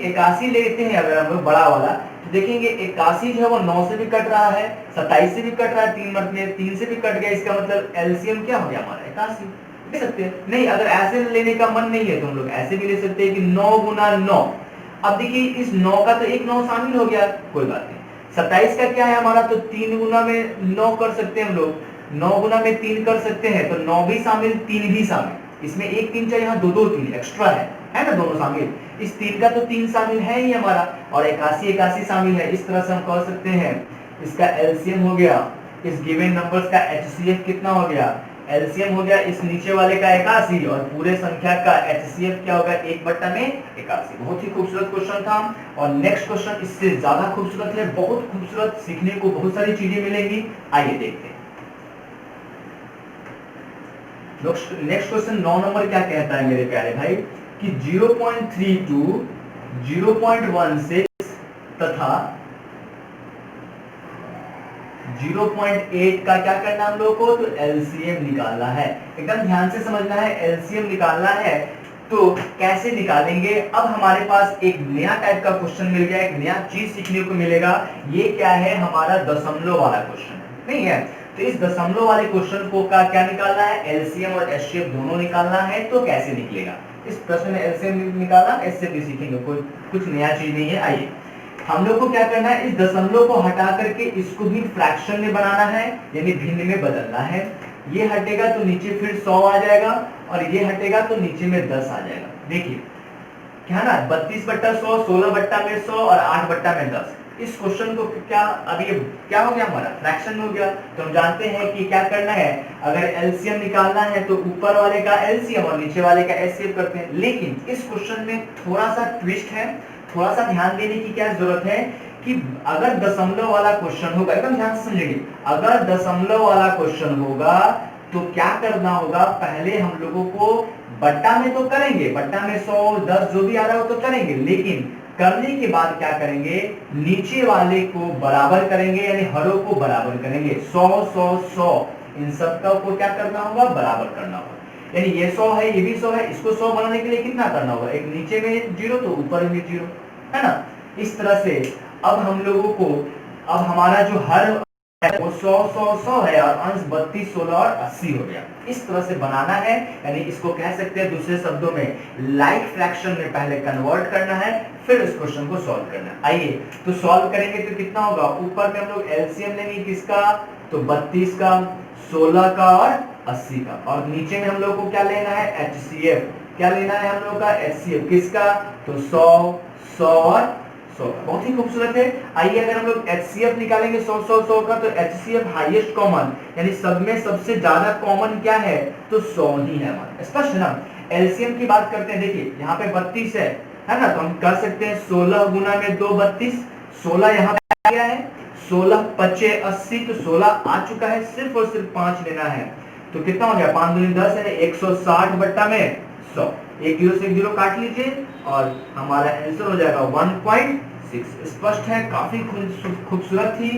81 लेते हैं अगर हम लोग बड़ा वाला, तो देखेंगे 81 जो है वो 9 से भी कट रहा है, 27 से भी कट रहा है, 3 से भी कट गया, इसका मतलब एलसीएम क्या हो गया हमारा, 81 ले सकते हैं। नहीं, अगर ऐसे लेने का मन नहीं है तो हम लोग ऐसे भी ले सकते हैं कि 9 गुना 9। अब देखिए इस 9 का तो एक 9 शामिल हो गया, कोई बात नहीं। 27 का क्या है हमारा, तो 3 गुना में 9 कर सकते हैं हम लोग, 9 गुना में 3 कर सकते हैं, तो 9 भी शामिल 3 भी शामिल, इसमें 1 3 4 यहाँ 2 2 3 एक्स्ट्रा है ना, दोनों शामिल। इस 3 का तो 3 शामिल है ही हमारा, और 81 शामिल है। इस तरह से हम कह सकते हैं इसका एलसीएम हो गया, इस गिवन नंबर्स का एचसीएफ कितना हो गया, एलसीएम हो गया इस नीचे वाले का 81 और पूरे संख्या का एचसीएफ क्या होगा, 1 बट्टा में 81। बहुत ही खूबसूरत क्वेश्चन था। और नेक्स्ट क्वेश्चन इससे ज्यादा खूबसूरत है, बहुत खूबसूरत, सीखने को बहुत सारी चीजें मिलेंगी। आइए देखते हैं नेक्स्ट क्वेश्चन। 9 नंबर क्या कहता है मेरे प्यारे भाई, कि 0.32 0.16 तथा 0.8 का क्या करना हम लोगों को, तो एलसीएम निकालना है। एकदम ध्यान से समझना है, एलसीएम निकालना है तो कैसे निकालेंगे। अब हमारे पास एक नया टाइप का क्वेश्चन मिल गया, एक नया चीज सीखने को मिलेगा। ये क्या है, हमारा दशमलव वाला क्वेश्चन नहीं है। तो इस दशमलव वाले क्वेश्चन को का क्या निकालना है, एलसीएम और एचसीएफ दोनों निकालना है। तो कैसे निकलेगा इस प्रश्न में, एलसीएम निकालना, एचसीएफ भी सीखेंगे, कोई कुछ नया चीज नहीं है। आइए हम लोग को क्या करना है, इस दशमलव को हटा करके इसको भी फ्रैक्शन में बनाना है, यानी भिन्न में बदलना है। ये हटेगा तो नीचे फिर 100 आ जाएगा, और ये हटेगा तो नीचे में 10 आ जाएगा। देखिए क्या ना, 32 बट्टा 100, 16 बट्टा में 100 और 8 बट्टा में 10। इस क्वेश्चन को क्या, अब ये क्या हो गया हमारा, फ्रैक्शन हो गया। तो हम जानते हैं कि क्या करना है, अगर एलसीएम निकालना है तो ऊपर वाले का एलसीएम और नीचे वाले का एचसीएफ करते हैं। लेकिन इस क्वेश्चन में थोड़ा सा ट्विस्ट है, थोड़ा सा ध्यान देने की क्या जरूरत है, कि अगर दशमलव वाला क्वेश्चन होगा, एकदम ध्यान से समझेंगे, अगर दशमलव वाला क्वेश्चन होगा तो क्या करना होगा, पहले हम लोगों को बट्टा में तो करेंगे, बट्टा में 100 10 जो भी आ रहा हो तो करेंगे, लेकिन करने के बाद क्या करेंगे, नीचे वाले को बराबर करेंगे, यानी हरों को बराबर करेंगे। 100 100 100 इन सब को क्या करना होगा, बराबर करना होगा। यानी ये 100 है, ये भी 100 है, इसको 100 बनाने के लिए कितना करना होगा, एक नीचे में 0 तो ऊपर में 0, है ना। इस तरह से अब हम लोगों को, अब हमारा जो हर वो 100 है और अंश 32, 16 और 80 हो गया। इस तरह से बनाना है, यानी इसको कह सकते हैं दूसरे शब्दों में लाइक फ्रैक्शन में पहले कन्वर्ट करना है, फिर इस क्वेश्चन को सॉल्व करना है। आइए तो सॉल्व करेंगे तो कितना होगा, ऊपर में हम लोग एलसीएम लेंगे किसका, तो 32 का, 16 का और 80 का, और नीचे में हम लोग को क्या लेना है, एचसीएफ। क्या लेना है हम लोग का, एचसीएफ किसका, तो 100, 100 और 100। बहुत ही खूबसूरत है। आइए अगर हम लोग एचसीएफ निकालेंगे 100, 100, 100 का, तो एचसीएफ हाईएस्ट कॉमन, यानी सब में सबसे ज्यादा कॉमन क्या है, तो 100 ही है हमारा। स्पष्ट है ना। एलसीएम की बात करते हैं, देखिए यहाँ पे 32 है ना, तो हम कर सकते हैं 16 गुना में 2 32, 16 यहाँ पे आ गया है, 16 पचे 80, तो 16 आ चुका है, सिर्फ और सिर्फ 5 लेना है, तो कितना हो गया, 5 दूनी 10 है, 160 बट्टा में 100, एक जीरो से एक जीरो काट लीजिए और हमारा आंसर हो जाएगा 1.6। स्पष्ट है, काफी खूबसूरत थी,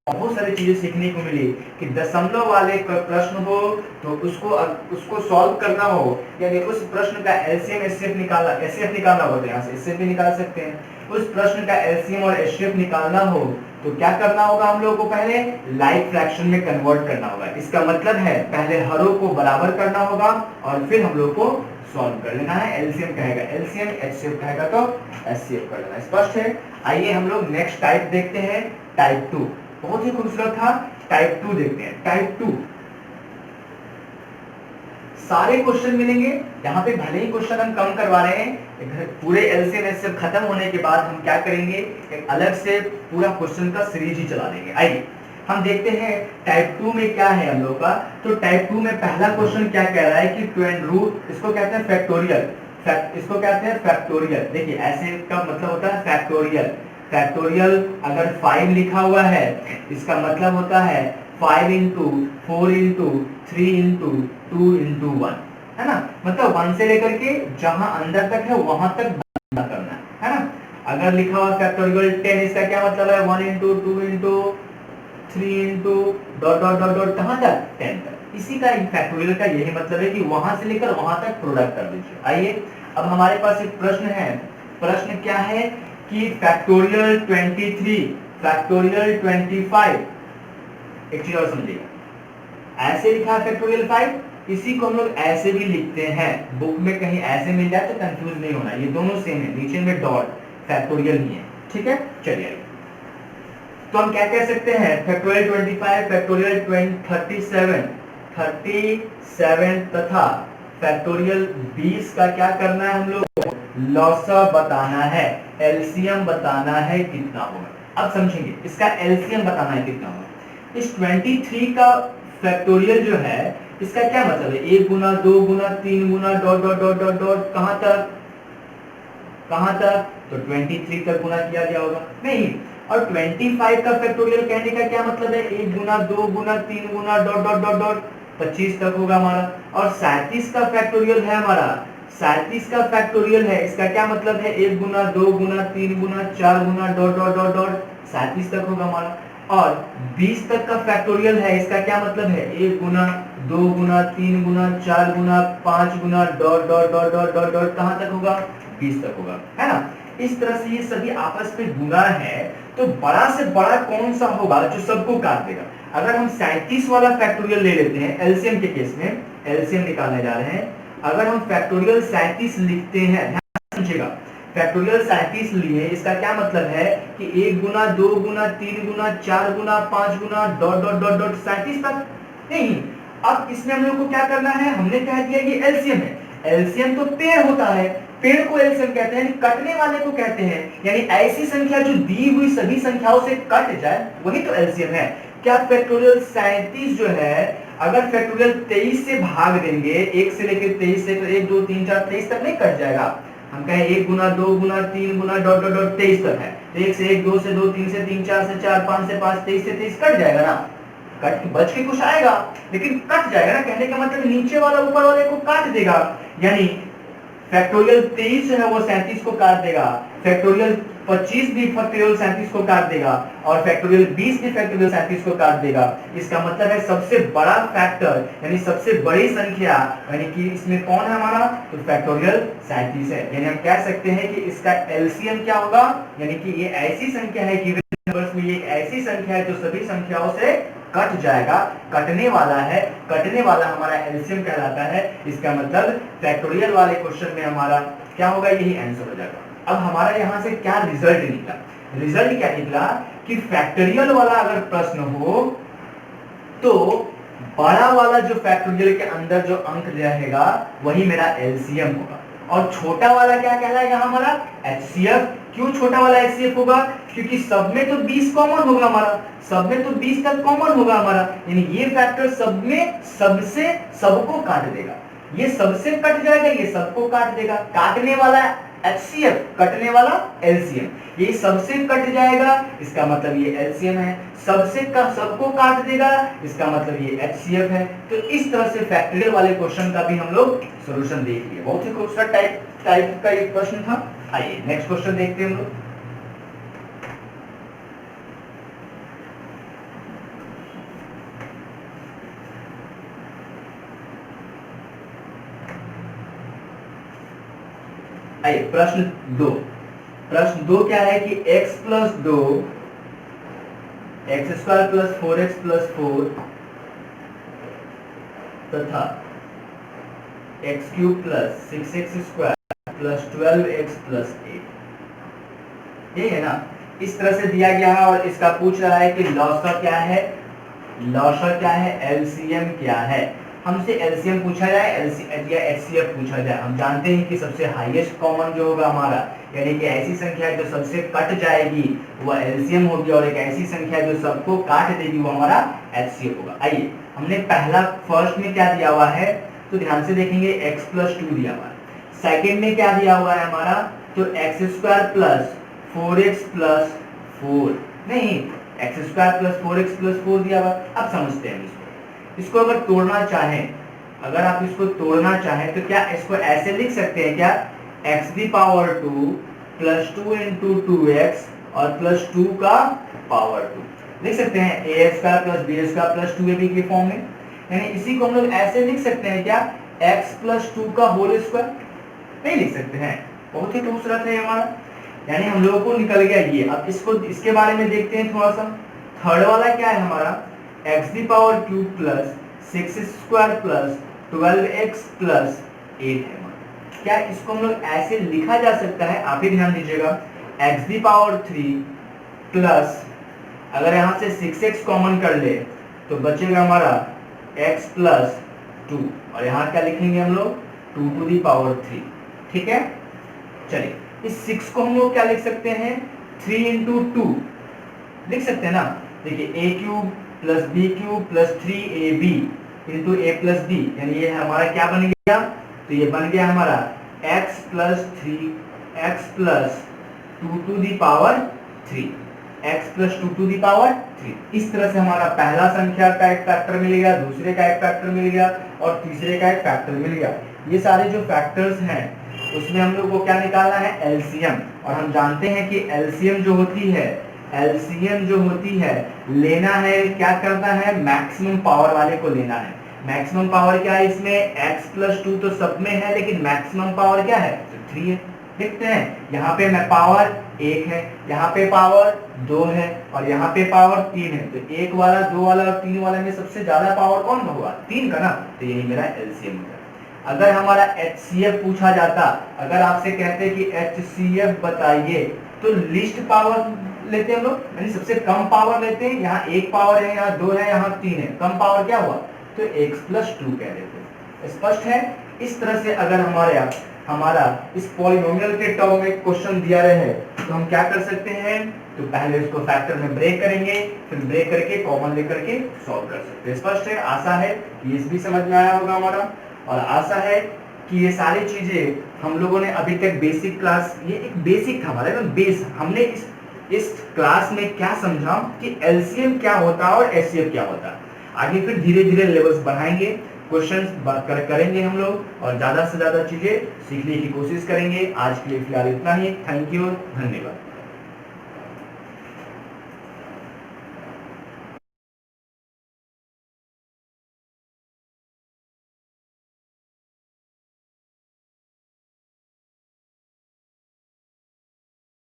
बहुत सारी चीजें सीखने को मिली कि दशमलव वाले प्रश्न हो तो उसको सॉल्व करना हो, यानी उस प्रश्न का एलसीएम एचसीएफ निकालना हो, तो यहाँ से एचसीएफ भी निकाल सकते हैं। उस प्रश्न का एलसीएम और एचसीएफ निकालना हो तो क्या करना होगा, हम लोग को पहले लाइक फ्रैक्शन में कन्वर्ट करना होगा। इसका मतलब है पहले हरों को बराबर करना होगा और फिर हम लोग को सॉल्व कर लेना है। एलसीएम कहेगा एलसीएम, एचसीएफ कहेगा तो एचसीएफ कर लेना। स्पष्ट है। आइए हम लोग नेक्स्ट टाइप देखते हैं, टाइप 2। बहुत ही खूबसूरत था। टाइप 2 देखते हैं। टाइप 2 सारे क्वेश्चन मिलेंगे यहाँ पे, भले ही क्वेश्चन हम कम करवा रहे हैं, पूरे एलसीएम एचसीएफ खत्म होने के बाद हम क्या करेंगे, एक अलग से पूरा क्वेश्चन का सीरीज ही चला देंगे। आइए हम देखते हैं टाइप 2 में क्या है हम लोग का। तो टाइप 2 में पहला क्वेश्चन क्या कह रहा है कि 12 रूट, इसको कहते हैं फैक्टोरियल, इसको कहते हैं फैक्टोरियल। देखिए ऐसे का मतलब होता है फैक्टोरियल। फैक्टोरियल अगर 5 लिखा हुआ है, इसका मतलब होता है 5 इंटू 4 इंटू 3 इंटू 2 इंटू 1, है ना। मतलब 1 से लेकर के जहां अंदर तक है वहां तक गणना करना है ना। अगर लिखा हुआ फैक्टोरियल 10, इसका क्या मतलब है 1 into 2 into 3 into dot dot dot dot कहां तक, 10 तक। इसी का फैक्टोरियल का यही मतलब है कि वहां से लेकर वहां तक प्रोडक्ट कर दीजिए। आइए अब हमारे पास एक प्रश्न है। प्रश्न क्या है कि फैक्टोरियल 23, फैक्टोरियल 25, एक चीज और समझिएगा, ऐसे लिखा है फैक्टोरियल 5, इसी को हम लोग ऐसे भी लिखते हैं। बुक में कहीं ऐसे मिल जाए तो कंफ्यूज नहीं होना, ये दोनों सेम है, नीचे में डॉट, फैक्टोरियल नहीं है, ठीक है। चलिए तो हम क्या कह सकते हैं, फैक्टोरियल 25, फैक्टोरियल 37 तथा फैक्टोरियल 20 का क्या करना है हम लोग को, लॉसा बताना है, एलसीएम बताना है कितना होगा। अब समझेंगे, इसका एलसीएम बताना है कितना होगा। इस 23 का फैक्टोरियल जो है इसका क्या मतलब है, 1 गुना 2 गुना 3 गुना dot dot dot dot dot कहां तक, तो 23 तक गुना किया गया होगा नहीं। और 25 का फैक्टोरियल कहने का क्या मतलब है, 1 गुना 2 गुना 3 गुना डॉट डॉट डॉट डॉट 25 तक होगा हमारा। और 37 का फैक्टोरियल है हमारा, 37 का फैक्टोरियल है, इसका क्या मतलब है 1 गुना 2 गुना 3 गुना 4 गुना डॉट डॉट डॉट डॉट 37 तक होगा हमारा। और 20 तक का फैक्टोरियल है, इसका क्या मतलब है 1 गुना 2 गुना 3 गुना 4 गुना 5 गुना dot dot dot dot dot dot कहां तक होगा, 20 तक होगा, है ना। इस तरह से ये सभी आपस में गुना है, तो बड़ा से बड़ा कौन सा होगा जो सबको काट देगा। अगर हम 37 वाला फैक्टोरियल ले लेते हैं, एलसीएम के केस में एलसीएम निकालने जा रहे हैं, अगर हम फैक्टोरियल 37 लिखते हैं, ध्यान समझिएगा, फैक्टोरियल 37 लिए, इसका क्या मतलब है कि 1 गुना 2 गुना 3 गुना 4 गुना 5 गुना डॉट डॉट डॉट डॉट 37 तक नहीं। अब इसमें हम लोग को क्या करना है, हमने कह दिया ये एलसीएम है। एलसीएम तो पेड़ होता है, पेड़ को एलसीएम कहते हैं, कटने वाले को कहते हैं, यानी ऐसी संख्या जो दी हुई सभी संख्याओं से कट जाए वही तो एलसीएम है। क्या फैक्टोरियल 37 जो है, अगर फैक्टोरियल 23 से भाग देंगे, 1 से लेकर 23 से, तो 1 2 3 4 23 तक नहीं कट जाएगा। हम कहें 1 गुना 2 गुना 3 गुना डॉट डॉट डॉट 23 तक है, 1 से 1 2 से 2 3 से 3 4 से 4 5 से 5 23 से 23 कट जाएगा ना, कट बच के कुछ आएगा लेकिन कट जाएगा ना। कहने का मतलब नीचे वाला ऊपर वाले को काट देगा, यानी फैक्टोरियल 23 है वो 37 को काट देगा, फैक्टोरियल 25 भी फैक्टोरियल 37 को काट देगा, और फैक्टोरियल 20 भी फैक्टोरियल 37 को काट देगा। इसका मतलब है सबसे बड़ा फैक्टर यानी सबसे बड़ी संख्या, यानी कि इसमें कौन है हमारा, तो फैक्टोरियल 37 है। यानी हम कह सकते हैं कि इसका एलसीएम क्या होगा, यानी कि ये ऐसी संख्या है, गिवन नंबर्स में ये एक ऐसी संख्या है जो सभी संख्याओं से कट जाएगा, कटने वाला है, कटने वाला हमारा एलसीएम कहलाता है। इसका मतलब फैक्टोरियल वाले क्वेश्चन में हमारा क्या होगा, यही आंसर हो जाएगा। अब हमारा यहाँ से क्या रिजल्ट निकला, रिजल्ट क्या निकला कि फैक्टोरियल वाला अगर प्रश्न हो तो बड़ा वाला जो फैक्टोरियल के अंदर जो अंक रहेगा वही मेरा एलसीएम होगा, और छोटा वाला क्या कहलाएगा हमारा एचसीएफ। क्यों छोटा वाला एचसीएफ होगा, क्योंकि सब में तो 20 कॉमन होगा हमारा, सब में तो 20 तक कॉमन होगा हमारा, यानी ये फैक्टर सब में सबसे सबको काट देगा, ये सबसे कट जाएगा, ये सबको काट देगा। काटने वाला एचसीएफ, कटने वाला एलसीएम, ये सबसे कट जाएगा, इसका मतलब ये एलसीएम है, सबसे सबको काट देगा, इसका मतलब ये एचसीएफ है। तो इस तरह से फैक्टोरियल वाले क्वेश्चन का भी हम लोग सॉल्यूशन देख लिए। बहुत ही खूबसूरत टाइप का एक प्रश्न था। आइए नेक्स्ट क्वेश्चन देखते हैं हम लोग। आइए प्रश्न 2। प्रश्न 2 क्या है कि x plus 2 x square plus 4x plus 4 तथा x cube plus 6x square plus 12x plus 8, ये है ना, इस तरह से दिया गया है। और इसका पूछ रहा है कि लॉसर क्या है, लॉसर क्या है, एलसीएम क्या है। हमसे एलसीएम पूछा जाए, या एचसीएफ पूछा जाए, हम जानते हैं कि सबसे हाईएस्ट कॉमन जो होगा हमारा, यानी कि ऐसी संख्या जो सबसे कट जाएगी वह एलसीएम होगी, और एक ऐसी संख्या जो सबको काट देगी वो हमारा एचसीएफ होगा। आइए हमने पहला फर्स्ट में क्या दिया हुआ है तो ध्यान से देखेंगे, x प्लस 2 दिया हुआ है। सेकेंड में क्या दिया हुआ है हमारा, तो x square plus 4x plus 4, नहीं x square plus 4x plus 4 दिया हुआ। अब समझते हैं इसको अगर तोड़ना चाहें, अगर आप इसको तोड़ना चाहें तो क्या इसको ऐसे लिख सकते हैं क्या, x the power 2 plus 2 into 2x और प्लस 2 का पावर 2 लिख सकते हैं, a square plus b square plus 2ab के फॉर्म में। यानी इसी को हम लोग ऐसे लिख सकते हैं क्या, x प्लस 2 का होल स्क्वायर, नहीं लिख सकते हैं। बहुत ही खूबसूरत है हमारा, यानी हम लोगों को निकल गया ये। अब इसको इसके बारे में देखते हैं थोड़ा सा। थर्ड वाला क्या है हमारा, x the power cube plus 6 square plus 12x plus 8 है। क्या इसको हम लोग ऐसे लिखा जा सकता है, आप ही ध्यान दीजिएगा, एक्स दी पावर 3 प्लस, अगर यहाँ से 6x कॉमन कर ले तो बचेगा हमारा x प्लस 2, और यहाँ क्या लिखेंगे हम लोग, 2 टू दी पावर 3। ठीक है, चलिए इस 6 को हम लोग क्या लिख सकते हैं, 3 इंटू 2 लिख सकते हैं ना। देखिए a cube plus b cube plus 3ab into a plus b, यानी ये हमारा क्या बन गया, तो ये बन गया हमारा x plus 3 x plus 2 to the power 3, x plus 2 to the power 3। इस तरह से हमारा पहला संख्या का एक फैक्टर मिल गया, दूसरे का एक फैक्टर मिल गया और तीसरे का एक फैक्टर मिल गया। ये सारे जो फैक्टर्स हैं उसमें हम लोग को क्या निकालना है, एलसीएम। और हम जानते हैं कि एलसीएम जो होती है, एलसीएम जो होती है लेना है, क्या करना है, मैक्सिमम पावर वाले को लेना है। मैक्सिमम पावर क्या है इसमें, x प्लस 2 तो सब में है, लेकिन मैक्सिमम पावर क्या है, तो 3 है। देखते हैं यहाँ पे मैं पावर 1 है, यहाँ पे पावर 2 है और यहाँ पे पावर 3 है। तो 1 वाला, 2 वाला और 3 वाले में सबसे ज्यादा पावर कौन का होगा, 3 का ना, तो यही मेरा एलसीएम होगा। अगर हमारा एचसीएफ पूछा जाता, अगर आपसे कहते कि एचसीएफ बताइए, तो लिस्ट पावर लेते हैं हम लोग, यानी सबसे कम पावर लेते हैं। यहाँ 1 पावर है, यहाँ 2 है, यहाँ 3 है, कम पावर क्या हुआ, तो x प्लस 2 कह देते हैं। स्पष्ट है। इस तरह से अगर हमारा इस पॉलिनोमियल के टर्म में क्वेश्चन दिया रहे तो हम क्या कर सकते हैं, तो पहले इसको फैक्टर में ब्रेक करेंगे, फिर ब्रेक करके कॉमन लेकर के सॉल्व कर सकते हैं। स्पष्ट है। आशा है कि इस भी समझ में आया होगा हमारा, और आशा है कि ये सारी चीजें हम लोगों ने अभी तक बेसिक क्लास, ये एक बेसिक था हमारा एकदम बेस। हमने इस क्लास में क्या समझा कि एलसीएम क्या होता है और एचसीएफ क्या होता है। आगे फिर धीरे धीरे लेवल्स बढ़ाएंगे, क्वेश्चंस करेंगे हम लोग और ज्यादा से ज्यादा चीजें सीखने की कोशिश करेंगे। आज के लिए फिलहाल इतना ही। थैंक यू, धन्यवाद।